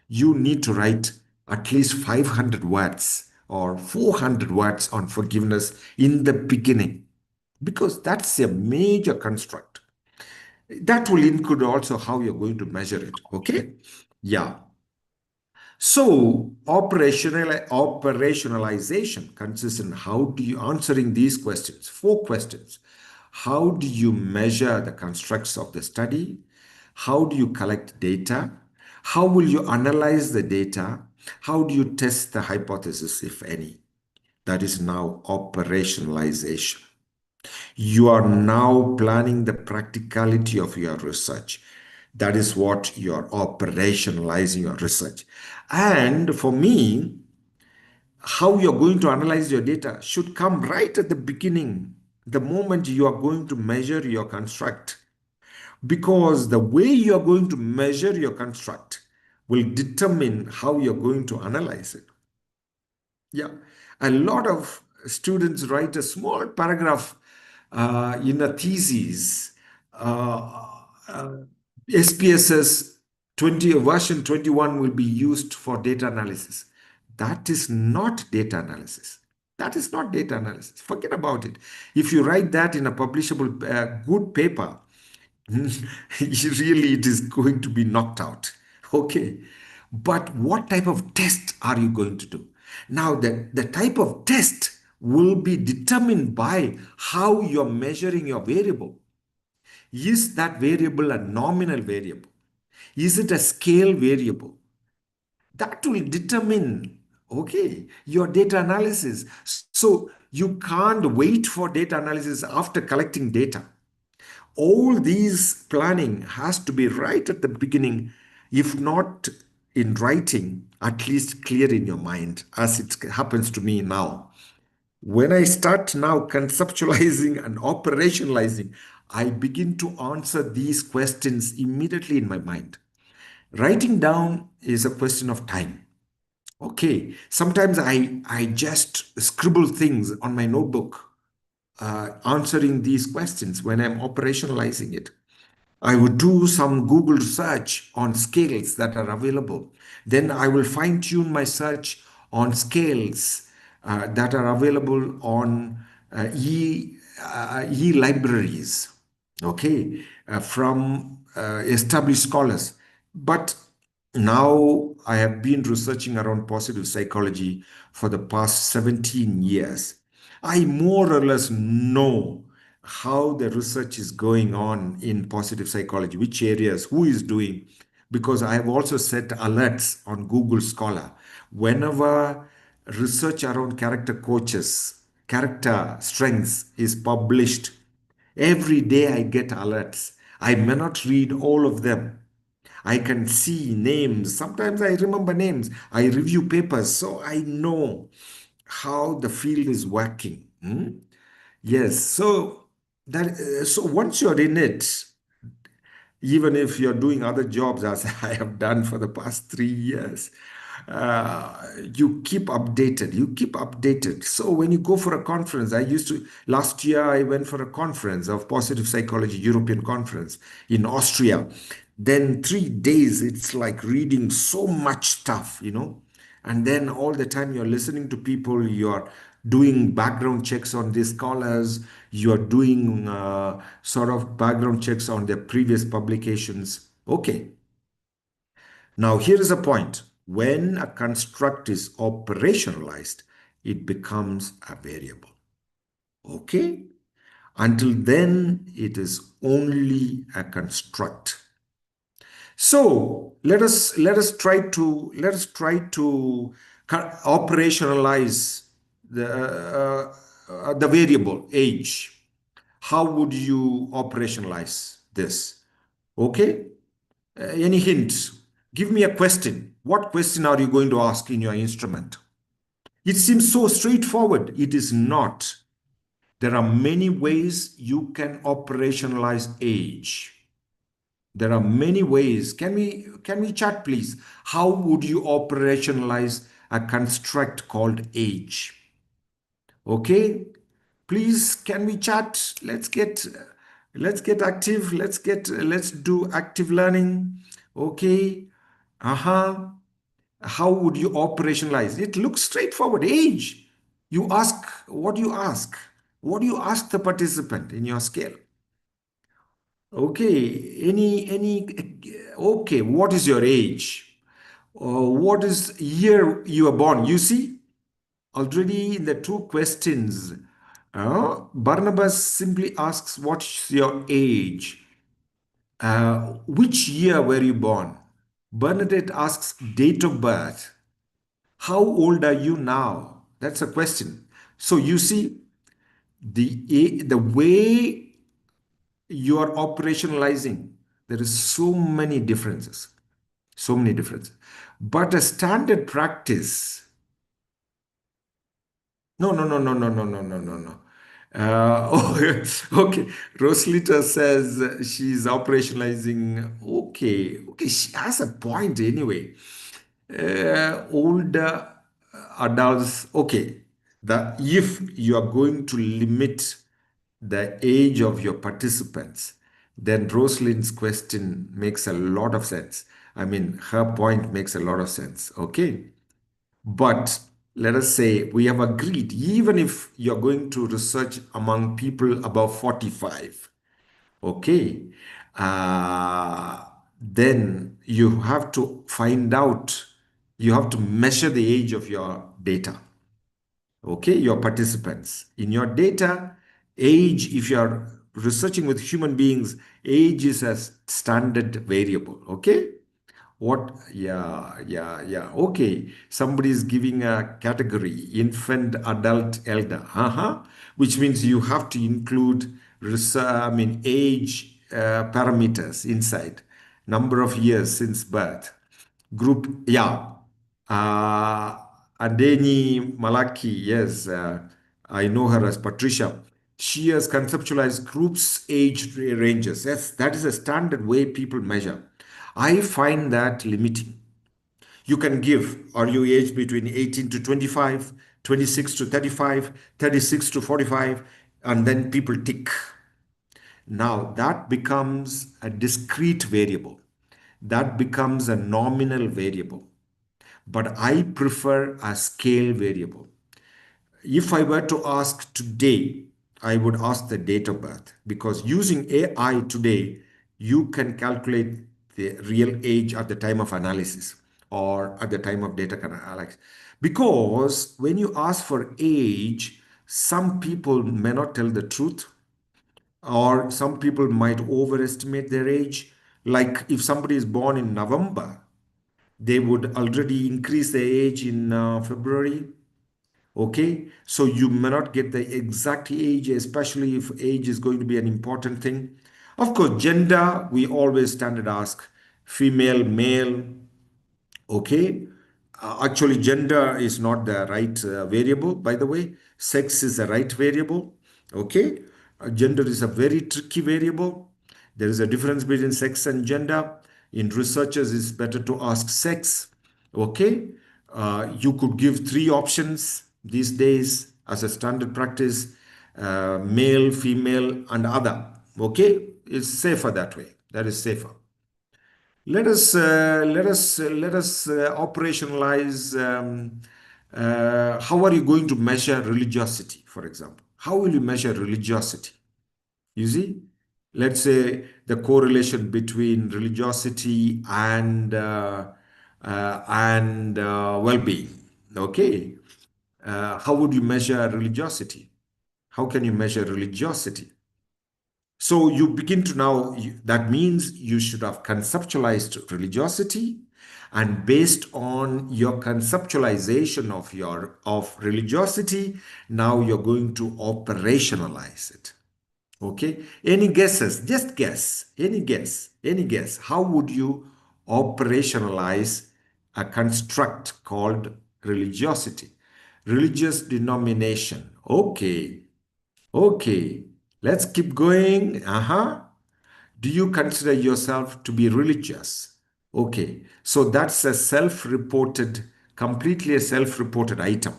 you need to write at least 500 words or 400 words on forgiveness in the beginning, because that's a major construct. That will include also how you're going to measure it. Okay. Yeah. So operationalization consists in how do you answering these questions, 4 questions. How do you measure the constructs of the study? How do you collect data? How will you analyze the data? How do you test the hypothesis, if any? That is now operationalization. You are now planning the practicality of your research. That is what you are operationalizing your research. And for me, how you're going to analyze your data should come right at the beginning, the moment you are going to measure your construct. Because the way you're going to measure your construct will determine how you're going to analyze it. Yeah, a lot of students write a small paragraph in a thesis. SPSS 20 version 21 will be used for data analysis. That is not data analysis. That is not data analysis. Forget about it. If you write that in a publishable good paper, really it is going to be knocked out. Okay. But what type of test are you going to do? Now, the type of test will be determined by how you're measuring your variable. Is that variable a nominal variable? Is it a scale variable? That will determine, okay, your data analysis. So you can't wait for data analysis after collecting data. All these planning has to be right at the beginning, if not in writing, at least clear in your mind, as it happens to me now. When I start now conceptualizing and operationalizing, I begin to answer these questions immediately in my mind. Writing down is a question of time. Okay, sometimes I just scribble things on my notebook, answering these questions when I'm operationalizing it. I would do some Google search on scales that are available. Then I will fine tune my search on scales that are available on e-libraries, okay, from established scholars. But now I have been researching around positive psychology for the past 17 years. I more or less know how the research is going on in positive psychology, which areas, who is doing, because I have also set alerts on Google Scholar. Whenever research around character coaches, character strengths is published, every day I get alerts. I may not read all of them. I can see names. Sometimes I remember names. I review papers, so I know how the field is working. Yes, so so once you're in it, even if you're doing other jobs as I have done for the past 3 years, you keep updated. You keep updated. So when you go for a conference, last year I went for a conference of positive psychology, European conference in Austria. Then 3 days, it's like reading so much stuff. And then all the time you're listening to people, you're doing background checks on these scholars, you're doing sort of background checks on their previous publications. Okay, now here is a point. When a construct is operationalized, it becomes a variable. Okay, until then it is only a construct. So let us try to operationalize the variable age. How would you operationalize this? Okay? Any hints? Give me a question. What question are you going to ask in your instrument? It seems so straightforward. It is not. There are many ways you can operationalize age. There are many ways. Can we chat, please? How would you operationalize a construct called age? Okay, please, can we chat? Let's get active. Let's do active learning. Okay. Uh-huh. How would you operationalize? It looks straightforward. Age. You ask, what do you ask? What do you ask the participant in your scale? Okay, okay, what is your age? What is year you are born? You see, already in the two questions, Barnabas simply asks, what's your age? Which year were you born? Bernadette asks, date of birth. How old are you now? That's a question. So you see, the way you are operationalizing, there is so many differences. So many differences. But a standard practice, no, no, no, no, no, no, no, no, no, no. Okay. Roslita says she's operationalizing. Okay, okay, she has a point anyway. Older adults, okay. If you are going to limit the age of your participants, then Rosalind's question makes a lot of sense. I mean, her point makes a lot of sense. Okay. But let us say we have agreed, even if you're going to research among people above 45, okay, then you have to find out, you have to measure the age of your data, okay, your participants. In your data, age, if you are researching with human beings, age is a standard variable, okay? What? Yeah, yeah, yeah. Okay. Somebody is giving a category infant, adult, elder. Which means you have to include, I mean, age parameters inside, number of years since birth, group. Yeah. Uh, Adeni Malaki. Yes, I know her as Patricia. She has conceptualized groups age ranges. Yes, that is a standard way people measure. I find that limiting. You can give, are you aged between 18 to 25, 26 to 35, 36 to 45, and then people tick. Now that becomes a discrete variable. That becomes a nominal variable. But I prefer a scale variable. If I were to ask today, I would ask the date of birth because using AI today, you can calculate the real age at the time of analysis or at the time of data analysis. Because when you ask for age, some people may not tell the truth, or some people might overestimate their age. Like if somebody is born in November, they would already increase their age in February. Okay, so you may not get the exact age, especially if age is going to be an important thing. Of course, gender, we always standard ask female, male. Okay, actually, gender is not the right variable, by the way. Sex is the right variable. Okay, gender is a very tricky variable. There is a difference between sex and gender. In researchers, it's better to ask sex. Okay, you could give three options these days as a standard practice: male, female, and other. Okay, it's safer that way. That is safer. Let us operationalize. How are you going to measure religiosity, for example? How will you measure religiosity? You see, let's say the correlation between religiosity and well-being. Okay, how would you measure religiosity? How can you measure religiosity? So you begin to now, that means you should have conceptualized religiosity, and based on your conceptualization of religiosity, now you're going to operationalize it. Okay, any guesses? Just guess. Any guess? Any guess? How would you operationalize a construct called religiosity? Religious denomination. Okay, okay. Let's keep going. Do you consider yourself to be religious? Okay, so that's a self-reported, completely a self-reported item.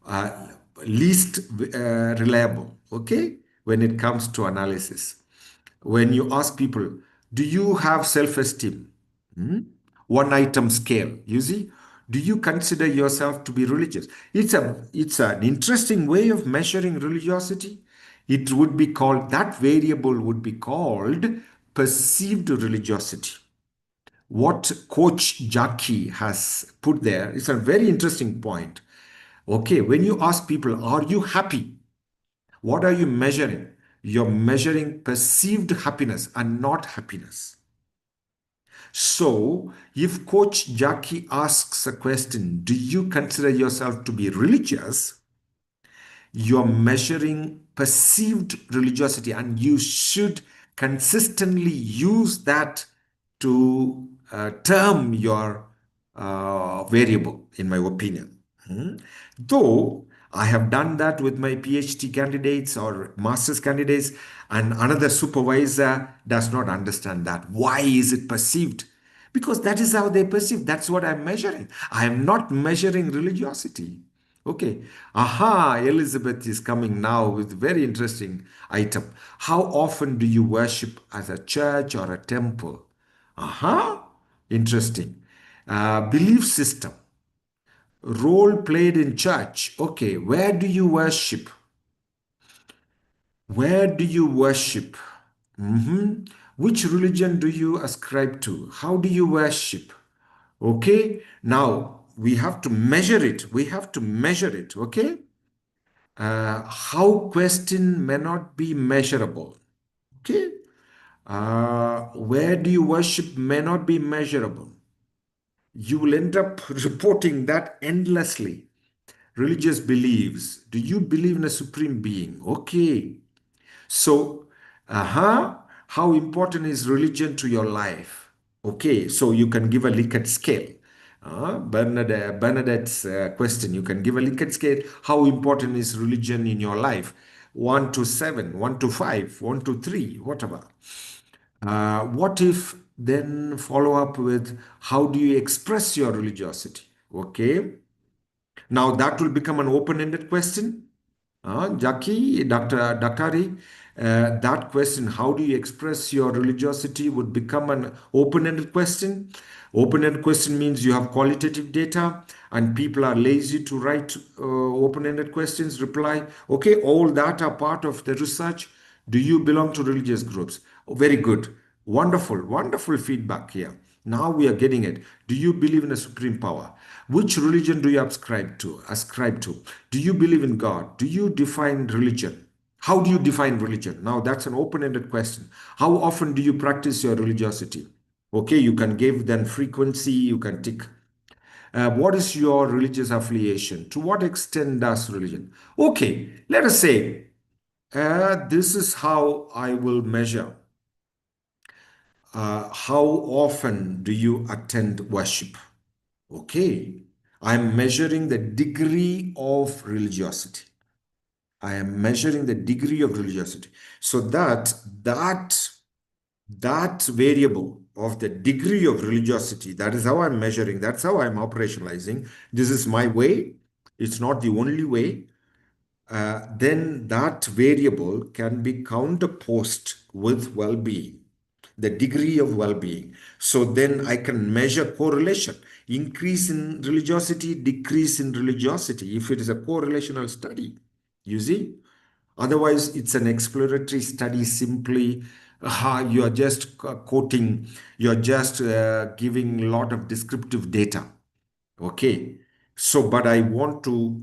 Uh, Least reliable, okay, when it comes to analysis. When you ask people, do you have self-esteem? One item scale, you see? Do you consider yourself to be religious? It's an interesting way of measuring religiosity. It would be called, that variable would be called perceived religiosity. What Coach Jackie has put there is a very interesting point. Okay, when you ask people, are you happy? What are you measuring? You're measuring perceived happiness and not happiness. So, if Coach Jackie asks a question, do you consider yourself to be religious? You're measuring perceived religiosity, and you should consistently use that to term your variable, in my opinion. Though I have done that with my PhD candidates or master's candidates, and another supervisor does not understand that. Why is it perceived? Because that is how they perceive. That's what I'm measuring. I am not measuring religiosity. Okay. Aha, Elizabeth is coming now with very interesting item. How often do you worship as a church or a temple? Aha, interesting. Belief system. Role played in church. Okay, where do you worship? Where do you worship? Which religion do you ascribe to? How do you worship? Okay, now we have to measure it. We have to measure it. Okay, how question may not be measurable. Okay, where do you worship may not be measurable. You will end up reporting that endlessly. Religious beliefs. Do you believe in a supreme being? Okay. So, how important is religion to your life? Okay, so you can give a Likert scale. Bernadette's question, you can give a Likert scale. How important is religion in your life? 1 to 7, 1 to 5, 1 to 3, whatever. What if then follow up with how do you express your religiosity? Okay, now that will become an open-ended question. Jackie, Daktari, that question, how do you express your religiosity, would become an open-ended question. Open-ended question means you have qualitative data and people are lazy to write open-ended questions, reply. Okay, all that are part of the research. Do you belong to religious groups? Oh, very good. Wonderful, wonderful feedback here. Now we are getting it. Do you believe in a supreme power? Which religion do you ascribe to? Ascribe to? Do you believe in God? Do you define religion? How do you define religion? Now that's an open-ended question. How often do you practice your religiosity? Okay, you can give then frequency, you can tick. What is your religious affiliation? To what extent does religion? Okay, let us say this is how I will measure. How often do you attend worship? Okay, I'm measuring the degree of religiosity. I am measuring the degree of religiosity. So that variable of the degree of religiosity, that is how I'm measuring, that's how I'm operationalizing. This is my way. It's not the only way. Then that variable can be counterposed with well-being, the degree of well-being. So then I can measure correlation, increase in religiosity, decrease in religiosity, if it is a correlational study, you see. Otherwise, it's an exploratory study simply. You are just quoting, you're just giving a lot of descriptive data. Okay. So, but I want to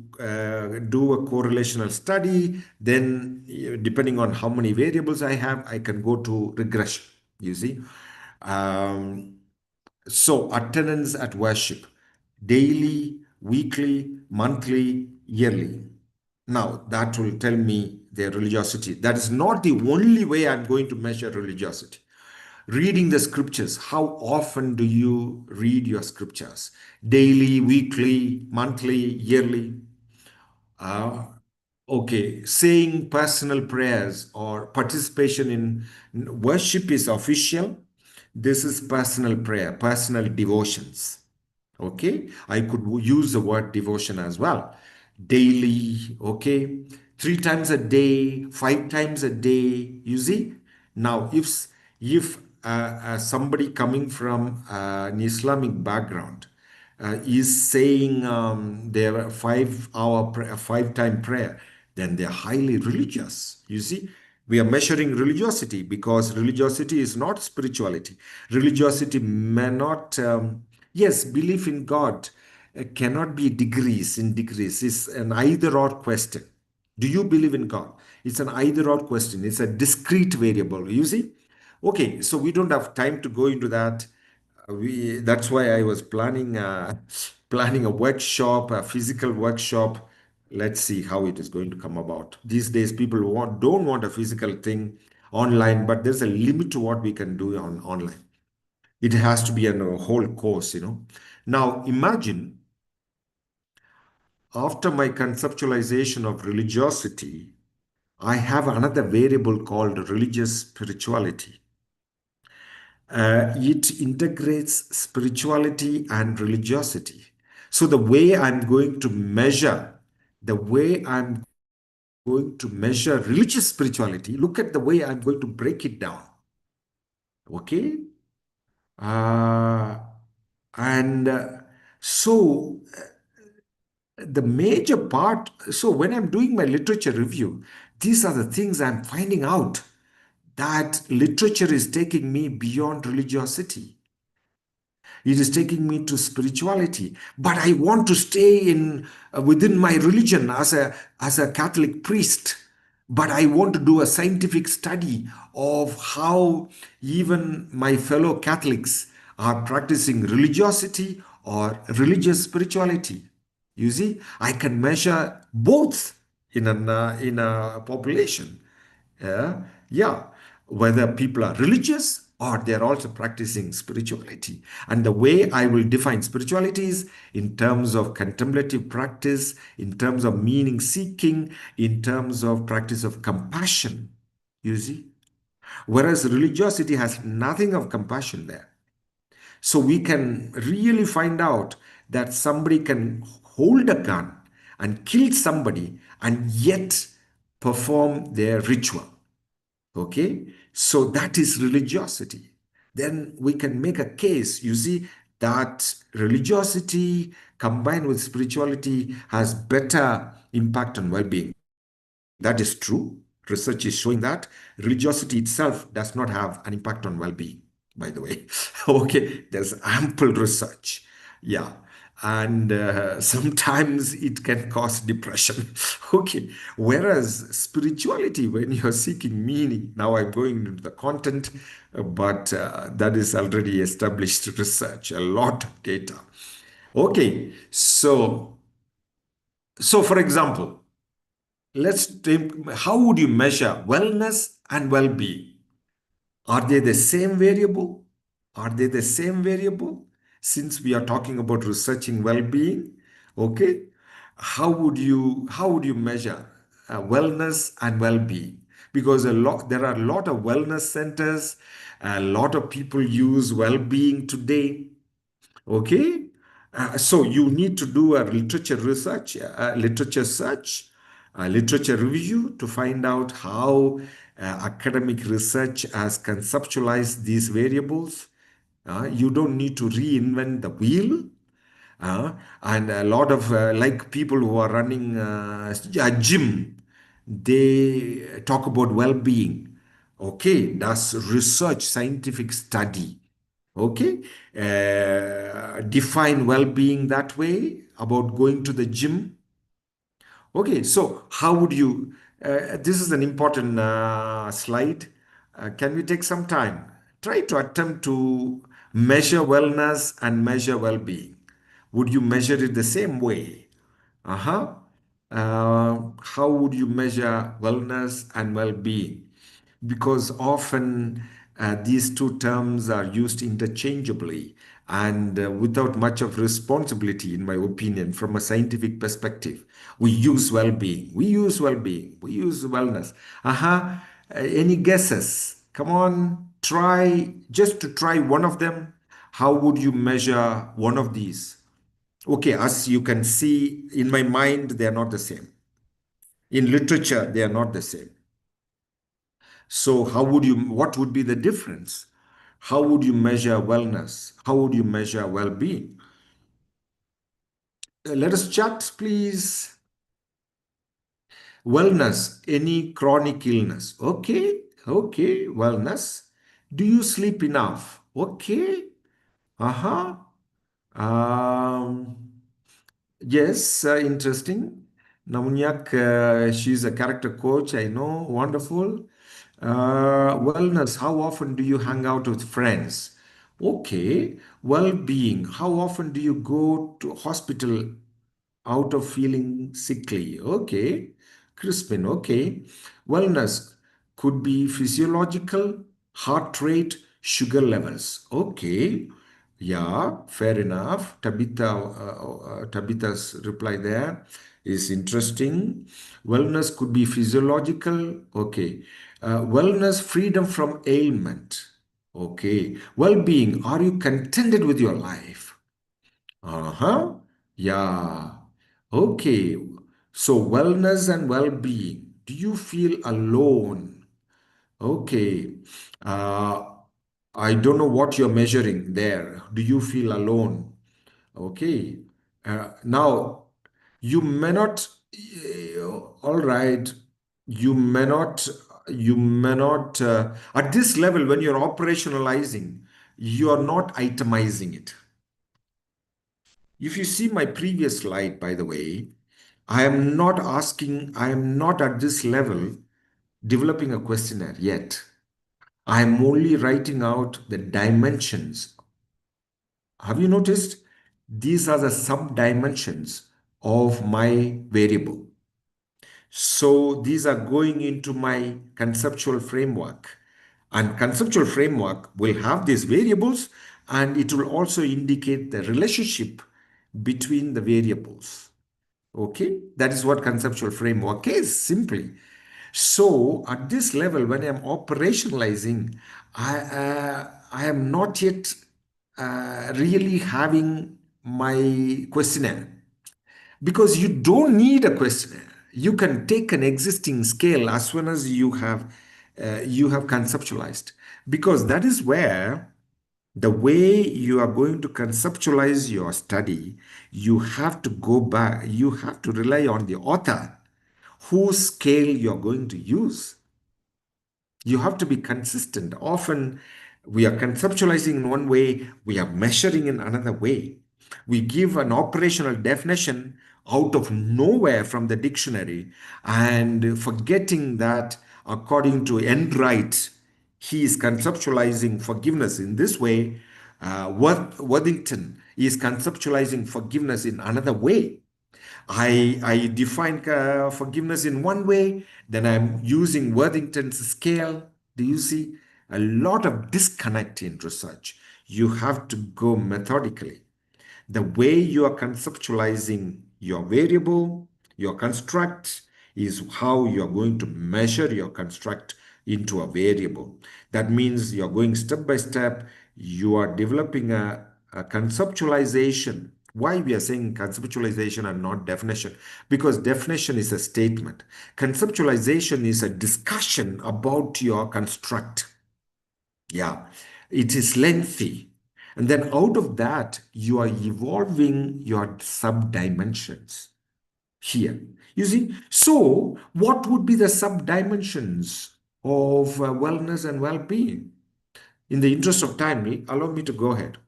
do a correlational study, then depending on how many variables I have, I can go to regression, you see. Um, so, attendance at worship, daily, weekly, monthly, yearly. Now, that will tell me their religiosity. That is not the only way I'm going to measure religiosity. Reading the scriptures. How often do you read your scriptures? Daily, weekly, monthly, yearly? Uh, okay, saying personal prayers or participation in worship is official. This is personal prayer, personal devotions. Okay, I could use the word devotion as well. Daily, okay, 3 times a day, 5 times a day. You see, now if somebody coming from an Islamic background is saying their 5 hour 5 time prayer, then they're highly religious. You see, we are measuring religiosity because religiosity is not spirituality. Religiosity may not, yes, belief in God cannot be degrees in degrees. It's an either or question. Do you believe in God? It's an either or question. It's a discrete variable. You see? Okay, so we don't have time to go into that. We That's why I was planning a workshop, a physical workshop. Let's see how it is going to come about. These days, people don't want a physical thing online, but there's a limit to what we can do on online. It has to be a whole course. Now, imagine after my conceptualization of religiosity, I have another variable called religious spirituality. It integrates spirituality and religiosity. So the way I'm going to measure religious spirituality, look at the way I'm going to break it down. Okay? Uh, and so the major part, so when I'm doing my literature review, these are the things I'm finding out that literature is taking me beyond religiosity. It is taking me to spirituality, but I want to stay in within my religion as a Catholic priest. But I want to do a scientific study of how even my fellow Catholics are practicing religiosity or religious spirituality. You see, I can measure both in a population. Yeah, yeah. Whether people are religious or they're also practicing spirituality. And the way I will define spirituality is in terms of contemplative practice, in terms of meaning seeking, in terms of practice of compassion. You see? Whereas religiosity has nothing of compassion there. So we can really find out that somebody can hold a gun and kill somebody and yet perform their ritual. Okay, so that is religiosity. Then we can make a case, you see, that religiosity combined with spirituality has better impact on well-being. That is true. Research is showing that religiosity itself does not have an impact on well being, by the way. Okay, there's ample research. Yeah. And sometimes it can cause depression. Okay. Whereas spirituality, when you're seeking meaning, now I'm going into the content, but that is already established research, a lot of data. Okay. So for example, let's think, how would you measure wellness and well-being? Are they the same variable? Are they the same variable? Since we are talking about researching well-being, okay? How would you measure wellness and well-being? Because there are a lot of wellness centers, a lot of people use well-being today. Okay, so you need to do a literature research, literature search, literature review to find out how academic research has conceptualized these variables. You don't need to reinvent the wheel. And a lot of like people who are running a gym, they talk about well-being. Okay, that's research, scientific study. Okay, define well-being that way about going to the gym. Okay, so how would you? This is an important slide. Can we take some time? Try to attempt to measure wellness and measure well being. Would you measure it the same way? Uh huh. how would you measure wellness and well-being? Because often these two terms are used interchangeably and without much of responsibility, in my opinion, from a scientific perspective. We use well-being, we use well-being, we use wellness. Any guesses? Come on, try just to try one of them. How would you measure one of these? Okay, as you can see in my mind, they are not the same. In literature, they are not the same. So, what would be the difference? How would you measure wellness? How would you measure well being? Let us chat, please. Wellness, any chronic illness. Okay, wellness. Do you sleep enough? Okay, uh huh. Yes, interesting. Namunyak, she's a character coach. I know. Wonderful. Wellness. How often do you hang out with friends? Okay. Well-being. How often do you go to hospital out of feeling sickly? Okay. Crispin. Okay. Wellness could be physiological, heart rate, sugar levels. Okay. Yeah, fair enough. Tabitha's reply there is interesting. Wellness could be physiological. Okay. Wellness, freedom from ailment. Okay. Well-being. Are you contented with your life? Uh-huh. Yeah. Okay. So wellness and well-being. Do you feel alone? Okay. Uh, I don't know what you're measuring there. Do you feel alone? Okay. Now, you may not, all right, you may not, at this level, when you're operationalizing, you're not itemizing it. If you see my previous slide, by the way, I am not at this level developing a questionnaire yet. I am only writing out the dimensions. Have you noticed? These are the sub dimensions of my variable. So these are going into my conceptual framework. And conceptual framework will have these variables and it will also indicate the relationship between the variables. Okay, that is what conceptual framework is simply. So at this level, when I'm operationalizing, I am not yet really having my questionnaire because you don't need a questionnaire. You can take an existing scale as soon as you have conceptualized, because that is where the way you are going to conceptualize your study, you have to go back, you have to rely on the author whose scale you're going to use. You have to be consistent. Often we are conceptualizing in one way, we are measuring in another way. We give an operational definition out of nowhere from the dictionary and forgetting that according to Enright, he is conceptualizing forgiveness in this way. Worthington is conceptualizing forgiveness in another way. I define forgiveness in one way, then I'm using Worthington's scale. Do you see? A lot of disconnect in research. You have to go methodically. The way you are conceptualizing your variable, your construct, is how you are going to measure your construct into a variable. That means you're going step by step, you are developing a conceptualization. Why we are saying conceptualization and not definition? Because definition is a statement. Conceptualization is a discussion about your construct. Yeah, it is lengthy. And then out of that, you are evolving your sub dimensions here. You see, so what would be the sub dimensions of wellness and well being? In the interest of time, allow me to go ahead.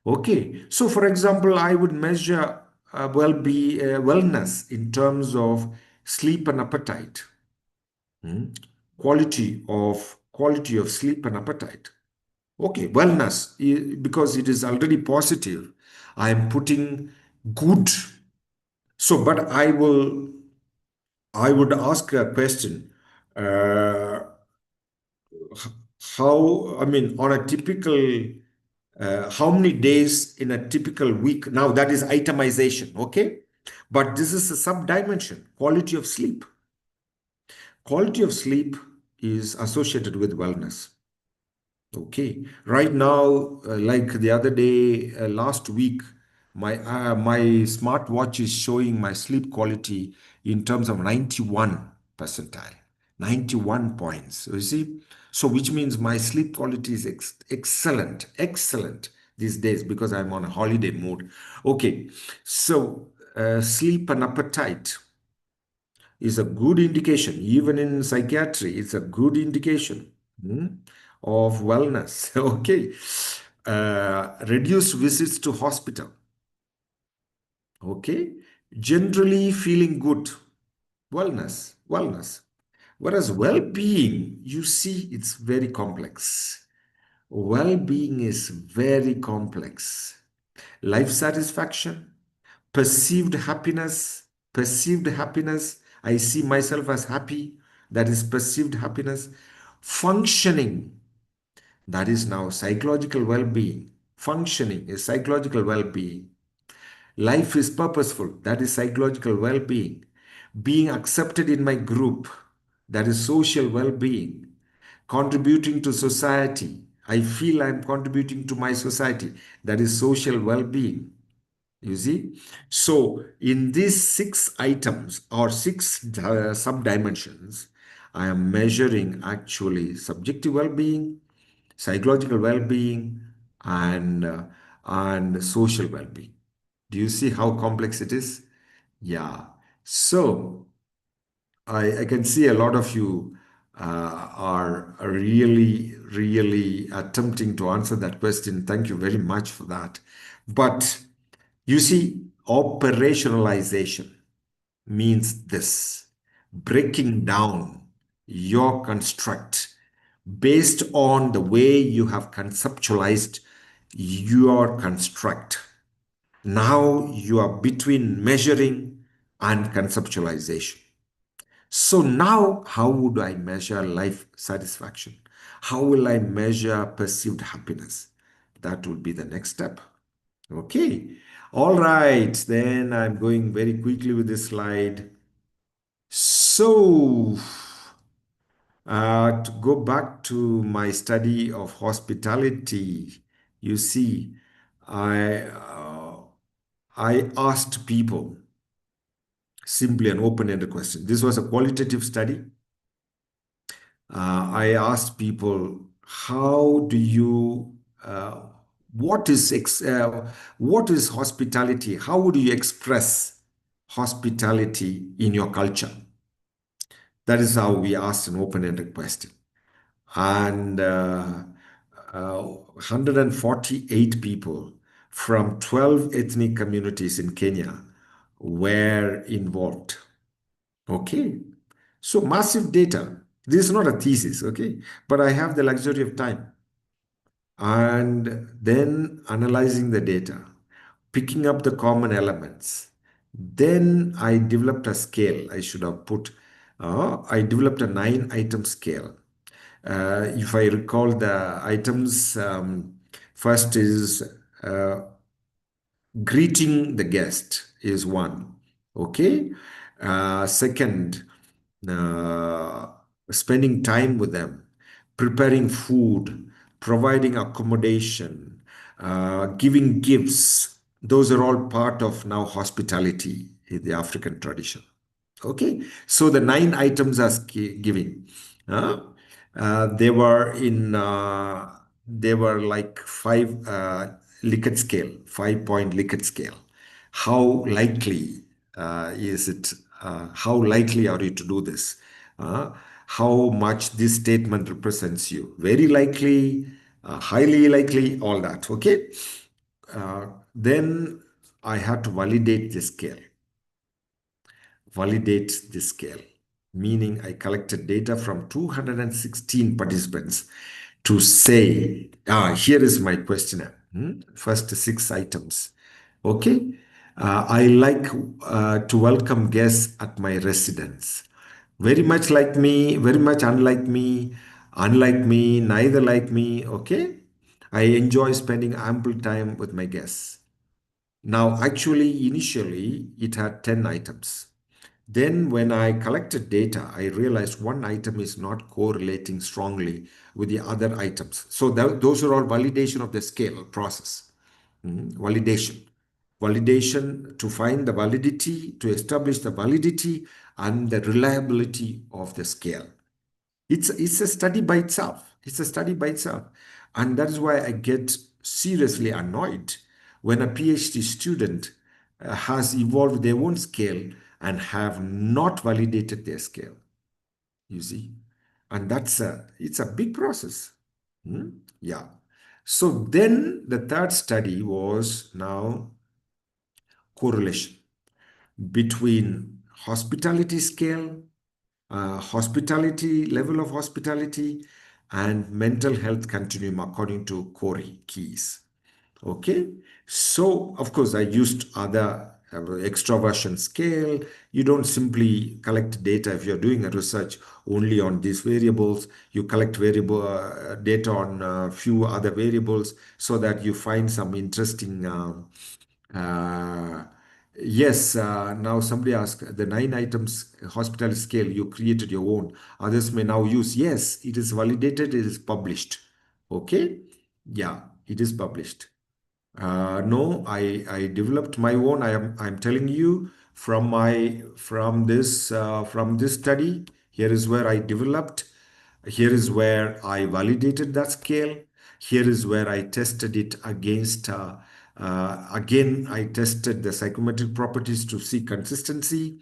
Okay, so for example, I would measure wellness in terms of sleep and appetite, quality of sleep and appetite. Okay, wellness, because it is already positive. I am putting good So, but I would ask a question. Uh, how, I mean, on a typical, how many days in a typical week? Now that is itemization, okay? But this is a sub-dimension, quality of sleep. Quality of sleep is associated with wellness. Okay. Right now, like the other day, last week, my smartwatch is showing my sleep quality in terms of 91 percentile, 91 points. So you see, so which means my sleep quality is excellent, excellent these days because I'm on a holiday mode. Okay, so sleep and appetite is a good indication. Even in psychiatry, it's a good indication of wellness. Okay. Reduced visits to hospital. Okay. Generally feeling good. Wellness. Wellness. Whereas well-being, you see, it's very complex. Well-being is very complex. Life satisfaction, perceived happiness, perceived happiness. I see myself as happy. That is perceived happiness. Functioning, that is now psychological well being. Functioning is psychological well being. Life is purposeful, that is psychological well being. Being accepted in my group, that is social well being. Contributing to society, I feel I'm contributing to my society, that is social well being. You see? So, in these six items or six sub dimensions, I am measuring actually subjective well being, psychological well being, and social well being. Do you see how complex it is? Yeah. So, I can see a lot of you are really, really attempting to answer that question. Thank you very much for that. But you see, operationalization means this breaking down your construct based on the way you have conceptualized your construct. Now you are between measuring and conceptualization. So now, how would I measure life satisfaction? How will I measure perceived happiness? That would be the next step. Okay. All right. Then I'm going very quickly with this slide. So, to go back to my study of hospitality, you see, I I asked people simply an open-ended question. This was a qualitative study. I asked people, how do you, what is what is hospitality? How would you express hospitality in your culture? That is how we asked an open-ended question. And 148 people from 12 ethnic communities in Kenya were involved. Okay. So massive data. This is not a thesis, okay? But I have the luxury of time. And then analyzing the data, picking up the common elements. Then I developed a scale. I should have put, I developed a 9-item scale. If I recall the items, first is greeting the guest is one. Okay. Second, uh, spending time with them, preparing food, providing accommodation, giving gifts. Those are all part of now hospitality in the African tradition. Okay, so the 9 items are giving. Uh, they were like five Likert scale, 5-point Likert scale. How likely is it? How likely are you to do this? Uh, how much this statement represents you? Very likely, highly likely, all that. Okay. Then I had to validate this scale. Validate the scale, meaning I collected data from 216 participants to say, here is my questionnaire. First 6 items. Okay. I like to welcome guests at my residence. Very much like me, very much unlike me, neither like me, okay? I enjoy spending ample time with my guests. Now, actually, initially, it had 10 items. Then, when I collected data, I realized one item is not correlating strongly with the other items. So, those are all validation of the scale process. Validation. Validation to find the validity, to establish the validity and the reliability of the scale. It's a study by itself. It's a study by itself. And that is why I get seriously annoyed when a PhD student has evolved their own scale and have not validated their scale. You see? And it's a big process. Yeah. So then the third study was now correlation between hospitality scale, hospitality, level of hospitality, and mental health continuum according to Corey Keys. Okay, so of course I used other extroversion scale. You don't simply collect data if you're doing a research only on these variables. You collect variable data on a few other variables so that you find some interesting uh, yes, now somebody asked the 9 items hospital scale, you created your own. Others may now use. Yes, it is validated, it is published. Okay? Yeah, it is published. No, I developed my own. I'm telling you from this study. Here is where I developed. Here is where I validated that scale. Here is where I tested it against. Again, I tested the psychometric properties to see consistency.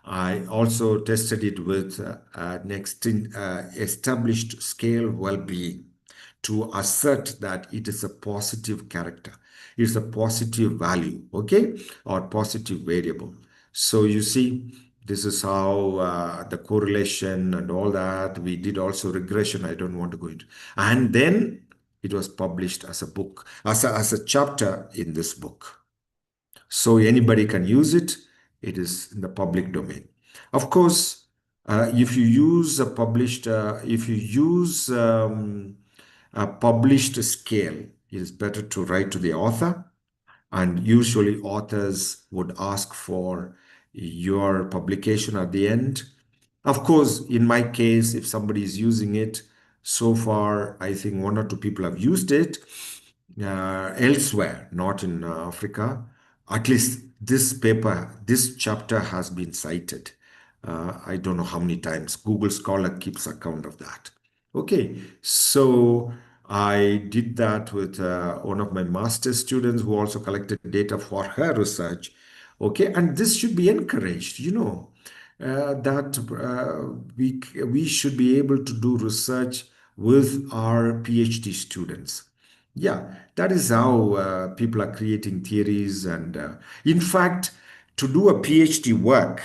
I also tested it with established scale well-being to assert that it is a positive character, it's a positive value, okay, or positive variable. So you see, this is how the correlation and all that. We did also regression. I don't want to go into. And then it was published as a book, as a chapter in this book. So anybody can use it. It is in the public domain. Of course, if you use a published, if you use a published scale, it is better to write to the author. And usually authors would ask for your publication at the end. Of course, in my case, if somebody is using it, so far, I think 1 or 2 people have used it elsewhere, not in Africa. At least this paper, this chapter has been cited. I don't know how many times. Google Scholar keeps account of that. Okay, so I did that with one of my master's students who also collected data for her research. Okay, and this should be encouraged, that we should be able to do research with our PhD students. Yeah, that is how people are creating theories. And in fact, to do a PhD work,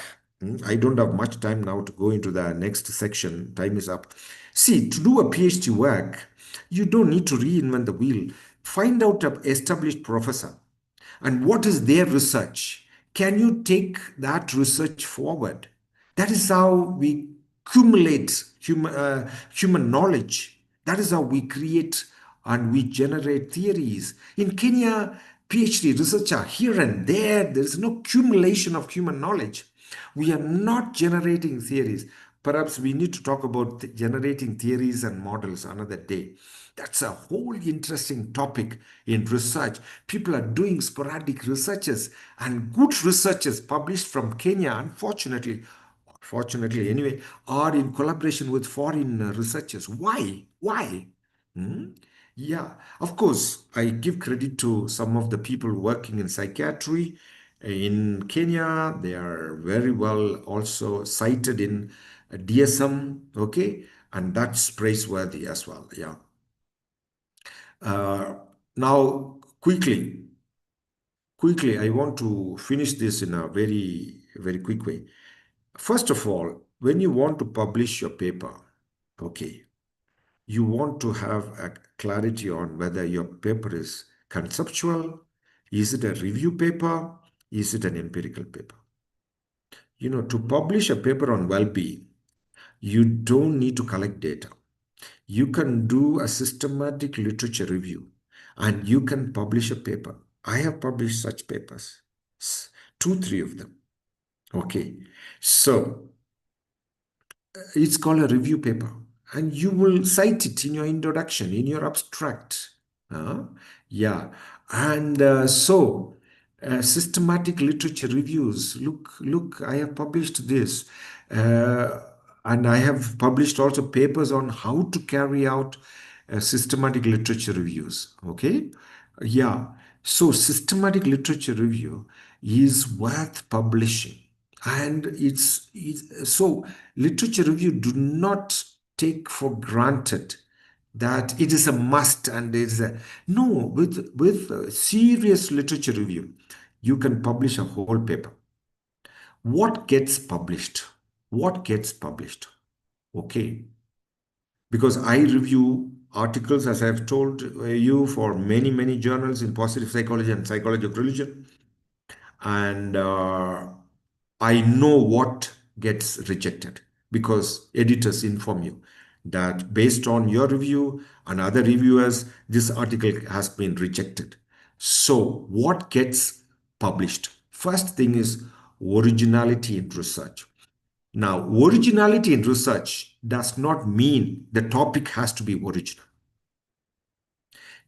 I don't have much time now to go into the next section. Time is up. See, to do a PhD work, you don't need to reinvent the wheel. Find out an established professor and what is their research. Can you take that research forward? That is how we accumulate human knowledge. That is how we create and we generate theories. In Kenya, PhD research are here and there. There is no accumulation of human knowledge. We are not generating theories. Perhaps we need to talk about generating theories and models another day. That's a whole interesting topic in research. People are doing sporadic researches and good researches published from Kenya, unfortunately, fortunately anyway, are in collaboration with foreign researchers. Why? Why? Hmm? Yeah, of course, I give credit to some of the people working in psychiatry in Kenya. They are very well also cited in DSM, okay, and that's praiseworthy as well. Yeah. Uh, Now, quickly, I want to finish this in a very quick way. First of all, when you want to publish your paper, okay, you want to have a clarity on whether your paper is conceptual, is it a review paper, is it an empirical paper? To publish a paper on well-being, you don't need to collect data. You can do a systematic literature review and you can publish a paper. I have published such papers, two, three of them. Okay. So it's called a review paper, and you will cite it in your introduction, in your abstract. Yeah. And systematic literature reviews. Look, I have published this. Uh, and I have published also papers on how to carry out systematic literature reviews. Okay. Yeah. So systematic literature review is worth publishing. And so literature review do not take for granted that it is a must and is a no. With serious literature review, you can publish a whole paper. What gets published? What gets published? Okay, because I review articles, as I've told you, for many journals in positive psychology and psychology of religion, and I know what gets rejected because editors inform you that based on your review and other reviewers, this article has been rejected. So, what gets published? First thing is originality in research. Now, originality in research does not mean the topic has to be original.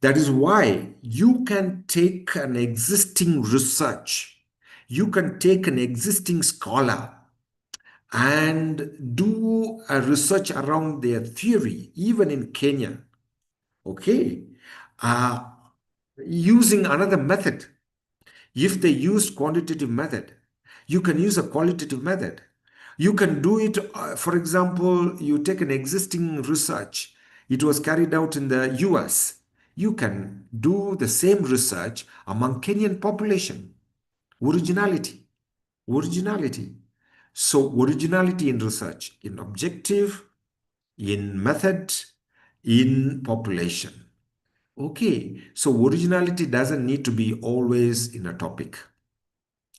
That is why you can take an existing research, you can take an existing scholar and do a research around their theory, even in Kenya, okay, uh, using another method. If they used quantitative method, you can use a qualitative method. You can do it, for example, you take an existing research. It was carried out in the US. You can do the same research among Kenyan population. Originality. Originality. So originality in research, in objective, in method, in population. Okay, so originality doesn't need to be always in a topic.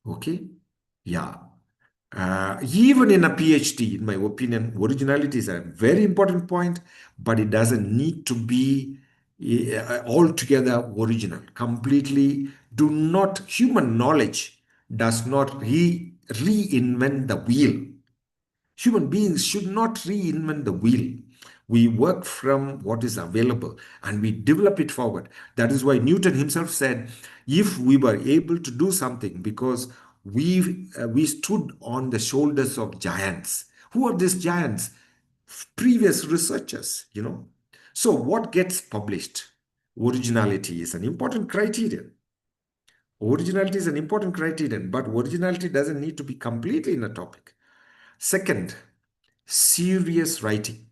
Okay, yeah. Even in a PhD, in my opinion, originality is a very important point, but it doesn't need to be altogether original. Completely, do not, human knowledge does not reinvent the wheel. Human beings should not reinvent the wheel. We work from what is available and we develop it forward. That is why Newton himself said, if we were able to do something because we stood on the shoulders of giants. Who are these giants? Previous researchers. So what gets published? Originality is an important criterion. Originality is an important criterion, but originality doesn't need to be completely in a topic. Second, serious writing.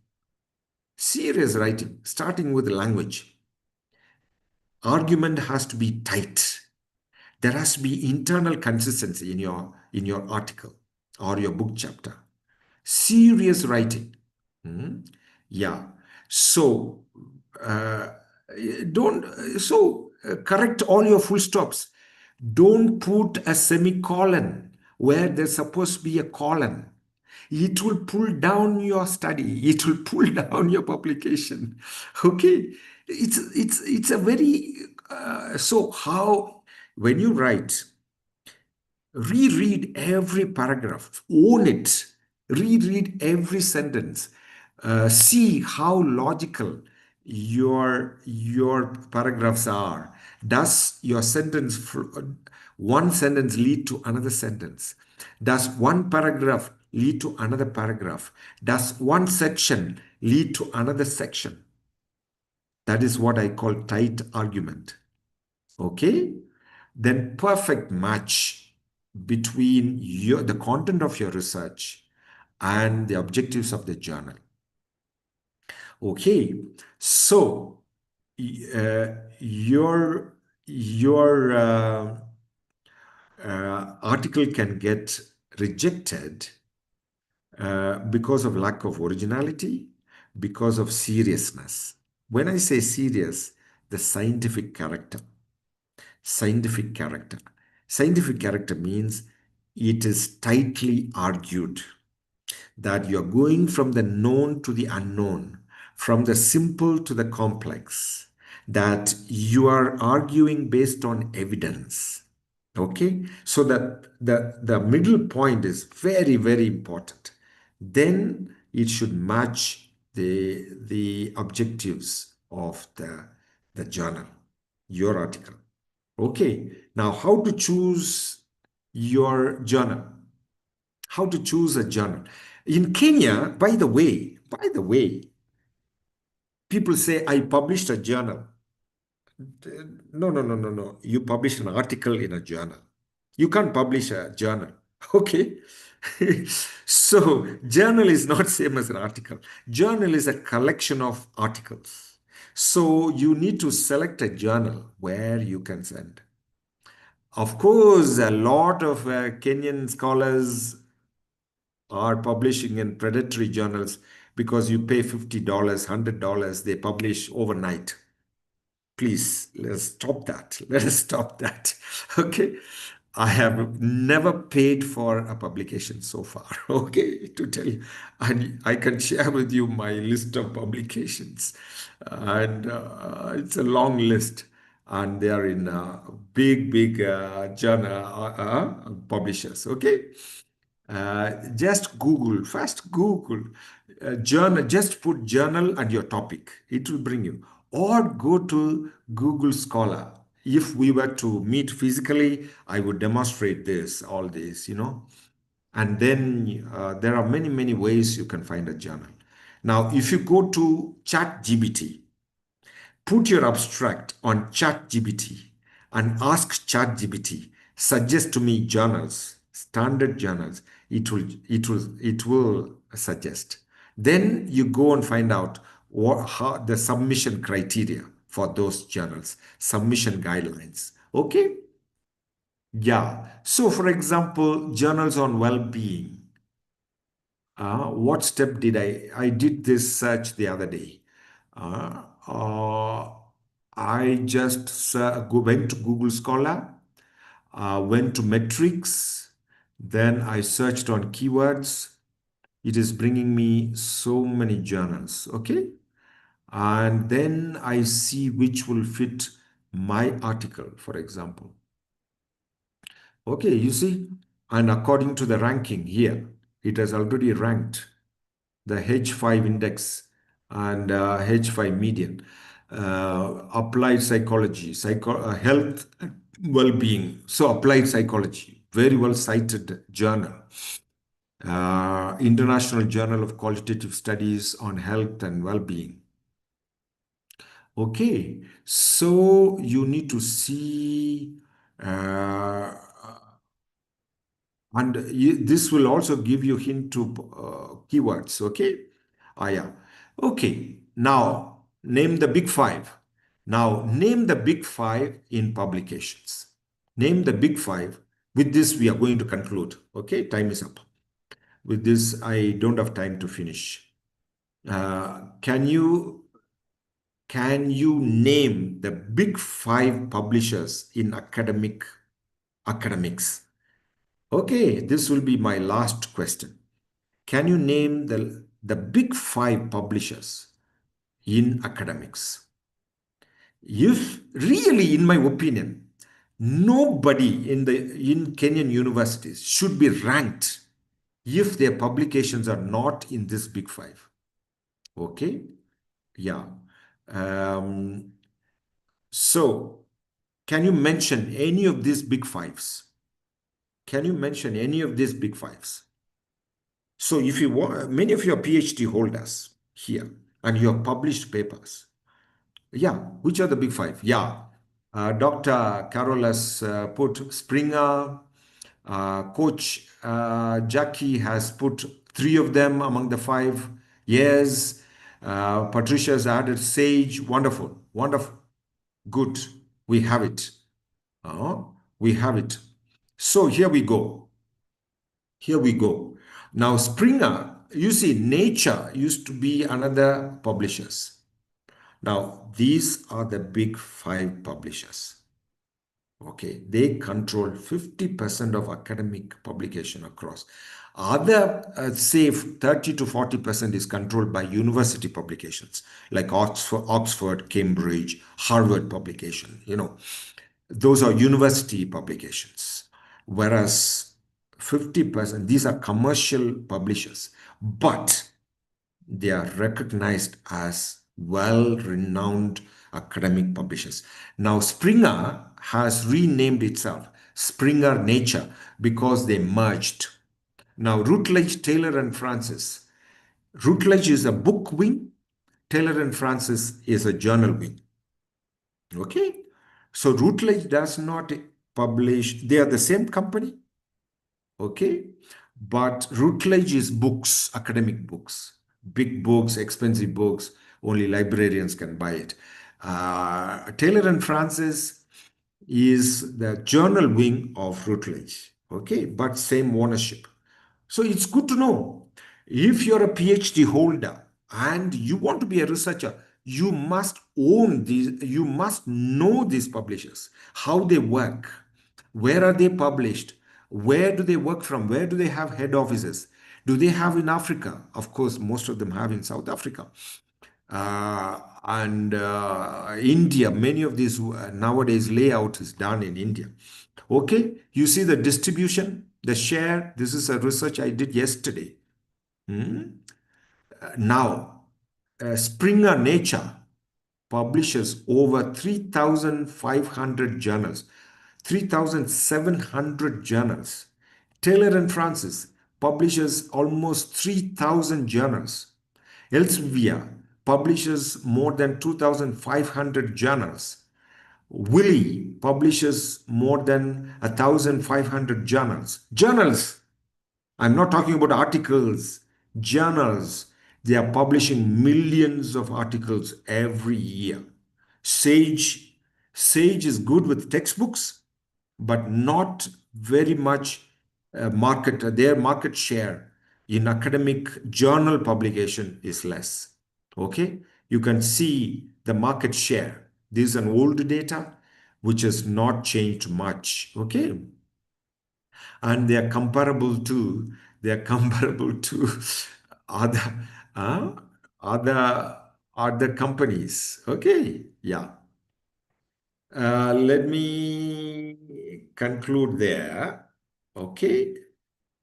Serious writing, starting with language. Argument has to be tight. There has to be internal consistency in your article or your book chapter. Serious writing. Hmm? Yeah. So uh, don't correct all your full stops. Don't put a semicolon where there's supposed to be a colon. It will pull down your study. It will pull down your publication. Okay, it's a very so how when you write, reread every paragraph, own it, reread every sentence, see how logical your paragraphs are. Does your one sentence lead to another sentence? Does one paragraph lead to another paragraph? Does one section lead to another section? That is what I call tight argument. Okay, then perfect match between the content of your research and the objectives of the journal. Okay, so uh, your article can get rejected because of lack of originality, because of seriousness. When I say serious, the scientific character. Scientific character. Scientific character means it is tightly argued, that you're going from the known to the unknown, from the simple to the complex, that you are arguing based on evidence. Okay, so that the middle point is very, very important. Then it should match the objectives of the journal, your article. Okay, now how to choose your journal? How to choose a journal? In Kenya, by the way, people say I published a journal. No, no, no, no, no. You publish an article in a journal. You can't publish a journal. Okay. So journal is not same as an article. Journal is a collection of articles. So you need to select a journal where you can send. Of course, a lot of Kenyan scholars are publishing in predatory journals because you pay $50, $100, they publish overnight. Please, let's stop that. Let us stop that. Okay. I have never paid for a publication so far. Okay, to tell you, and I can share with you my list of publications, and it's a long list, and they are in big, big journal publishers. Okay, just Google, first Google journal, just put journal and your topic. It will bring you. Or go to Google Scholar. If we were to meet physically, I would demonstrate this, all this, And then there are many, many ways you can find a journal. Now, if you go to ChatGPT, put your abstract on ChatGPT and ask ChatGPT, suggest to me journals, standard journals. It will suggest. Then you go and find out how the submission criteria for those journals, submission guidelines. Okay? Yeah. So, for example, journals on well-being. What step did I did this search the other day. Uh, uh, I just went to Google Scholar, went to metrics, then I searched on keywords. It is bringing me so many journals, okay? And then I see which will fit my article, for example. Okay, you see, and according to the ranking here, it has already ranked the H5 index and H5 median, applied psychology, health, well-being. So applied psychology, very well cited journal, International Journal of Qualitative Studies on Health and Well-being. Okay, so you need to see uh, and this will also give you hint to keywords. Okay. Yeah. Okay. Now name the big five. Now name the big five in publications. Name the big five. With this, we are going to conclude. Okay. Time is up. With this, I don't have time to finish. Can you name the big five publishers in academics? Okay, this will be my last question. Can you name the big five publishers in academics? If really, in my opinion, nobody in Kenyan universities should be ranked if their publications are not in this big five. Okay? Yeah. Um, so, can you mention any of these big fives? Can you mention any of these big fives? So if you want, many of your PhD holders here and your published papers, yeah, which are the big five? Yeah, Dr. Carol has put Springer, Coach Jackie has put three of them among the five. Yes, Patricia has added Sage. Wonderful, wonderful, good. We have it. Uh, we have it. So here we go. Here we go. Now, Springer, you see, Nature used to be another publishers. Now, these are the big five publishers. Okay, they control 50% of academic publication across. Other, say, 30 to 40% is controlled by university publications like Oxford, Cambridge, Harvard publication. Those are university publications. Whereas 50%, these are commercial publishers, but they are recognized as well-renowned academic publishers. Now, Springer has renamed itself Springer Nature because they merged. Now, Routledge, Taylor and Francis. Routledge is a book wing. Taylor and Francis is a journal wing. Okay. So Routledge does not publish, they are the same company. Okay. But Routledge is books, academic books, big books, expensive books, only librarians can buy it. Taylor and Francis is the journal wing of Routledge, okay, but same ownership. So it's good to know if you're a PhD holder and you want to be a researcher, you must own these, you must know these publishers, how they work, where are they published, where do they work from, where do they have head offices, do they have in Africa? Of course, most of them have in South Africa and India. Many of these nowadays layout is done in India. Okay, you see the distribution, the share. This is a research I did yesterday. Now, Springer Nature publishes over 3,500 journals, 3,700 journals. Taylor and Francis publishes almost 3,000 journals. Elsevier publishes more than 2,500 journals. Wiley publishes more than 1,500 journals. Journals! I'm not talking about articles, journals. They are publishing millions of articles every year. Sage, Sage is good with textbooks, but not very much their market share in academic journal publication is less. Okay, you can see the market share. This is an old data which has not changed much. Okay, and they are comparable to other uh, other other companies. Okay, yeah. Let me conclude there. Okay.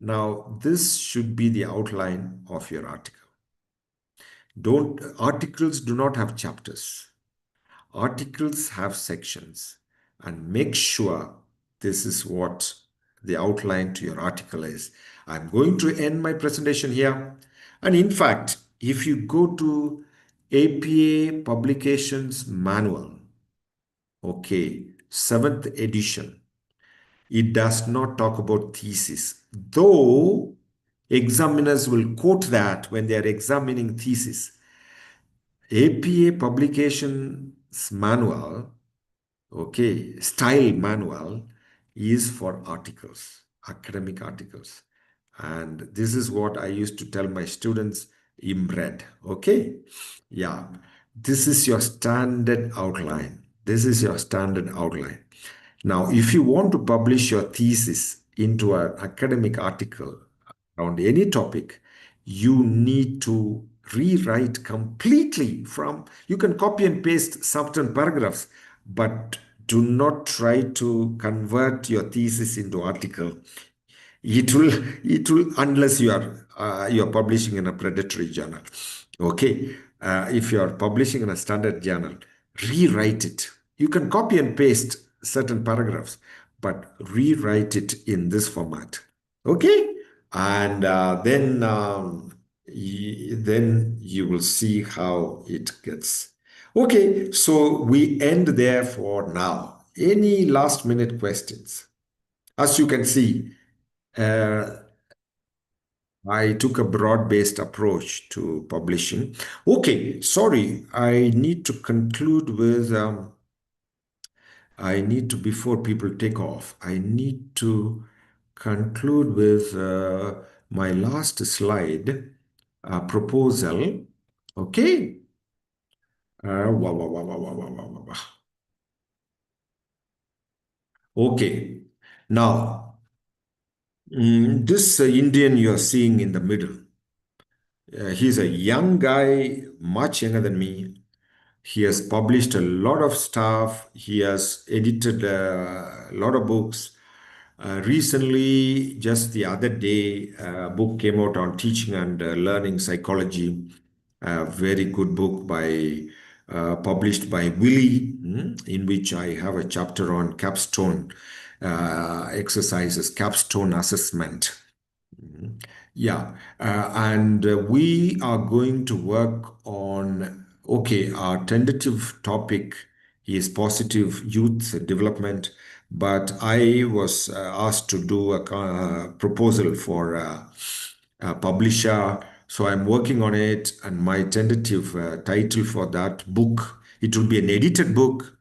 Now, this should be the outline of your article. Articles do not have chapters. Articles have sections, and make sure this is what the outline to your article is. I'm going to end my presentation here. And in fact, if you go to APA Publications Manual, okay, 7th edition, it does not talk about thesis, though examiners will quote that when they are examining thesis. APA Publications Manual, okay, style manual is for articles, academic articles. And this is what I used to tell my students, inbred. Okay. Yeah. This is your standard outline. This is your standard outline. Now, if you want to publish your thesis into an academic article around any topic, you need to rewrite completely from, you can copy and paste certain paragraphs, but do not try to convert your thesis into article. It will unless you are publishing in a predatory journal. Okay, if you are publishing in a standard journal, rewrite it. You can copy and paste certain paragraphs, but rewrite it in this format. Okay, and then you will see how it gets. Okay, so we end there for now. Any last minute questions? As you can see, uh, I took a broad-based approach to publishing. Okay, sorry, I need to conclude with, before people take off, I need to conclude with my last slide proposal. Okay. Wah, wah, wah, wah, wah, wah, wah, wah, wah. Okay. Now, this Indian you are seeing in the middle, he's a young guy, much younger than me. He has published a lot of stuff. He has edited a lot of books. Recently, just the other day, a book came out on teaching and learning psychology. A very good book published by Willie, in which I have a chapter on capstone exercises, capstone assessment. Yeah, and we are going to work on, okay, our tentative topic is positive youth development, but I was asked to do a proposal for a publisher. So I'm working on it, and my tentative title for that book, it will be an edited book.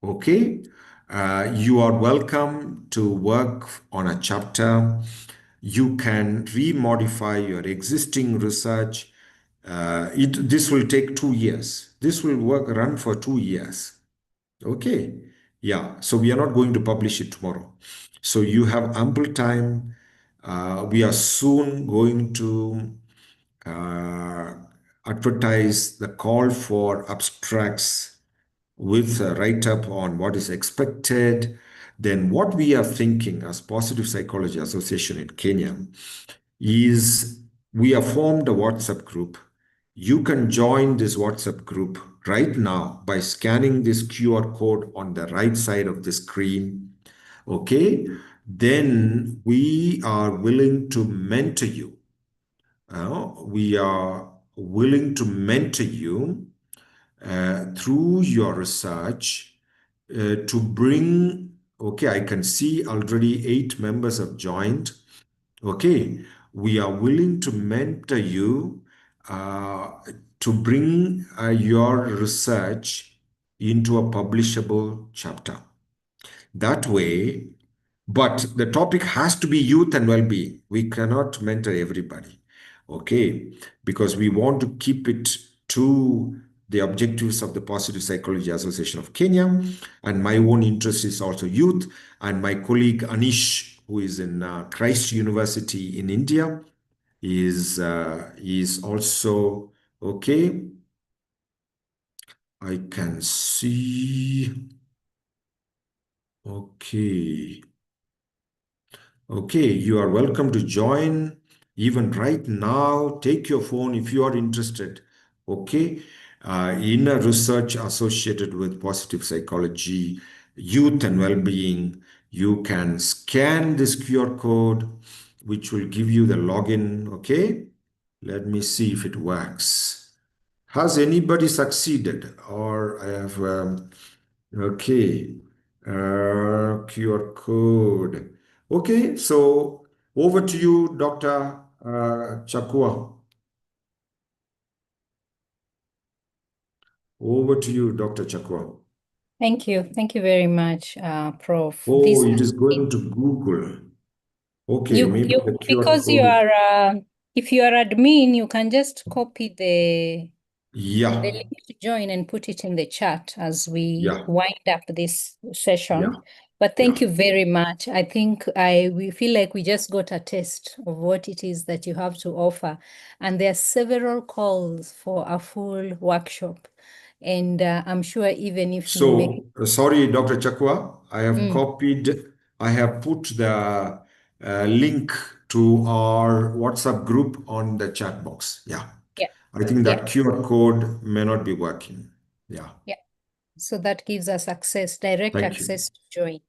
Okay. You are welcome to work on a chapter. You can remodify your existing research. This will take 2 years. This will run for 2 years. Okay. Yeah. So we are not going to publish it tomorrow. So you have ample time. We are soon going to uh, advertise the call for abstracts with a write up on what is expected. Then, what we are thinking as Positive Psychology Association in Kenya is we have formed a WhatsApp group. You can join this WhatsApp group right now by scanning this QR code on the right side of the screen. Okay, then we are willing to mentor you. We are willing to mentor you through your research to bring, okay, I can see already 8 members have joined. Okay, we are willing to mentor you uh, to bring your research into a publishable chapter. That way, but the topic has to be youth and well-being. We cannot mentor everybody, okay? Because we want to keep it to the objectives of the Positive Psychology Association of Kenya. And my own interest is also youth. And my colleague Anish, who is in Christ University in India, is also okay. I can see. Okay. Okay, you are welcome to join even right now. Take your phone if you are interested. Okay, in a research associated with positive psychology, youth, and well being, you can scan this QR code, which will give you the login. Okay, let me see if it works. Has anybody succeeded? Or I have, okay, QR code. Okay, so over to you, Dr. Chakua. Over to you, Dr. Chakua. Thank you. Thank you very much, Prof. Oh, it is going to Google. Okay, maybe the QR because you code. are, if you are admin, you can just copy the Yeah, link to join and put it in the chat as we yeah, wind up this yeah, session. But yeah. thank you very much. I think we feel like we just got a taste of what it is that you have to offer. And there are several calls for a full workshop. And I'm sure even if we make So, sorry, Dr. Chakwa, Mm, I have put the link to our WhatsApp group on the chat box. Yeah. yeah, I think yeah, that QR code may not be working. Yeah. yeah. So that gives us access, direct Thank you. access to join.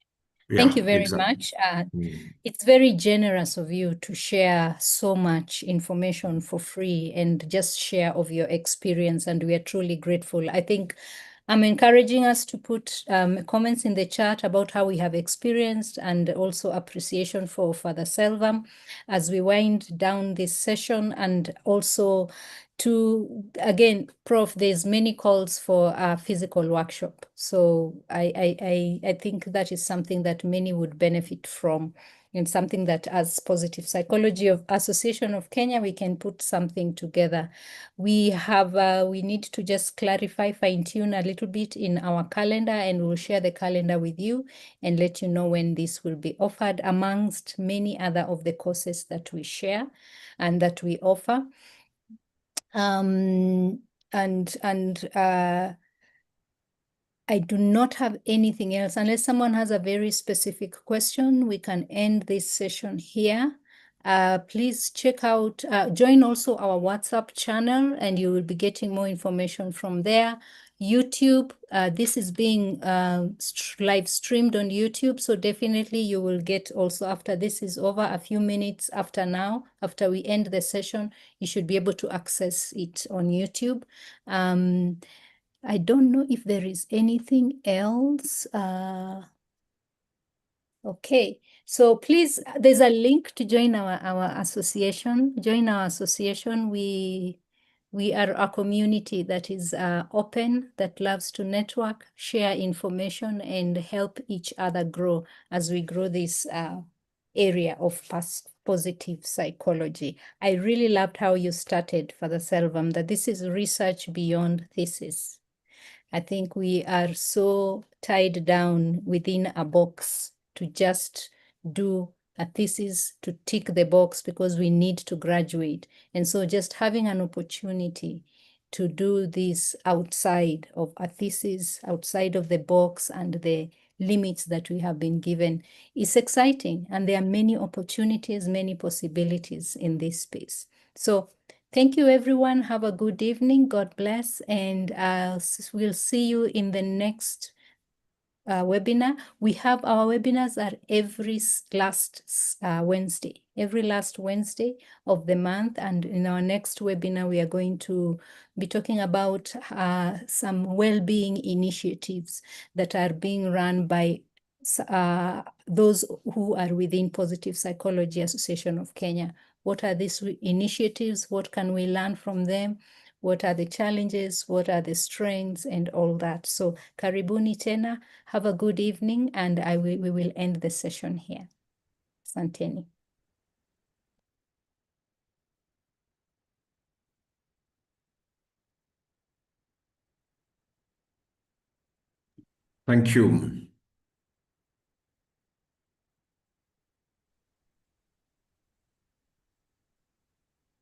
Thank you Yeah, very exactly. much. Mm. It's very generous of you to share so much information for free and just share of your experience, and we are truly grateful. I think I'm encouraging us to put comments in the chat about how we have experienced and also appreciation for Father Selvam as we wind down this session, and also to, again, Prof, there's many calls for a physical workshop. So I think that is something that many would benefit from. and something that as Positive Psychology of Association of Kenya, we can put something together. We need to just clarify, fine tune a little bit in our calendar, and we'll share the calendar with you and let you know when this will be offered amongst many other of the courses that we share and that we offer. I do not have anything else. Unless someone has a very specific question, we can end this session here. Please check out, join also our WhatsApp channel, and you will be getting more information from there. YouTube, this is being live streamed on YouTube, so definitely you will get also, after this is over, a few minutes after now, after we end the session, you should be able to access it on YouTube. I don't know if there is anything else. Okay, so please, there's a link to join our association. Join our association. We are a community that is open, that loves to network, share information, and help each other grow as we grow this area of positive psychology. I really loved how you started, Father Selvam, that this is research beyond thesis. I think we are so tied down within a box to just do a thesis to tick the box because we need to graduate. And so just having an opportunity to do this outside of a thesis, outside of the box and the limits that we have been given is exciting. And there are many opportunities, many possibilities in this space. So thank you, everyone. Have a good evening. God bless. And we'll see you in the next webinar. We have our webinars at every last Wednesday of the month. And in our next webinar, we are going to be talking about some well-being initiatives that are being run by those who are within Positive Psychology Association of Kenya. What are these initiatives? What can we learn from them? What are the challenges? What are the strengths and all that? So karibuni tena, have a good evening, and we will end the session here. Asanteni. Thank you.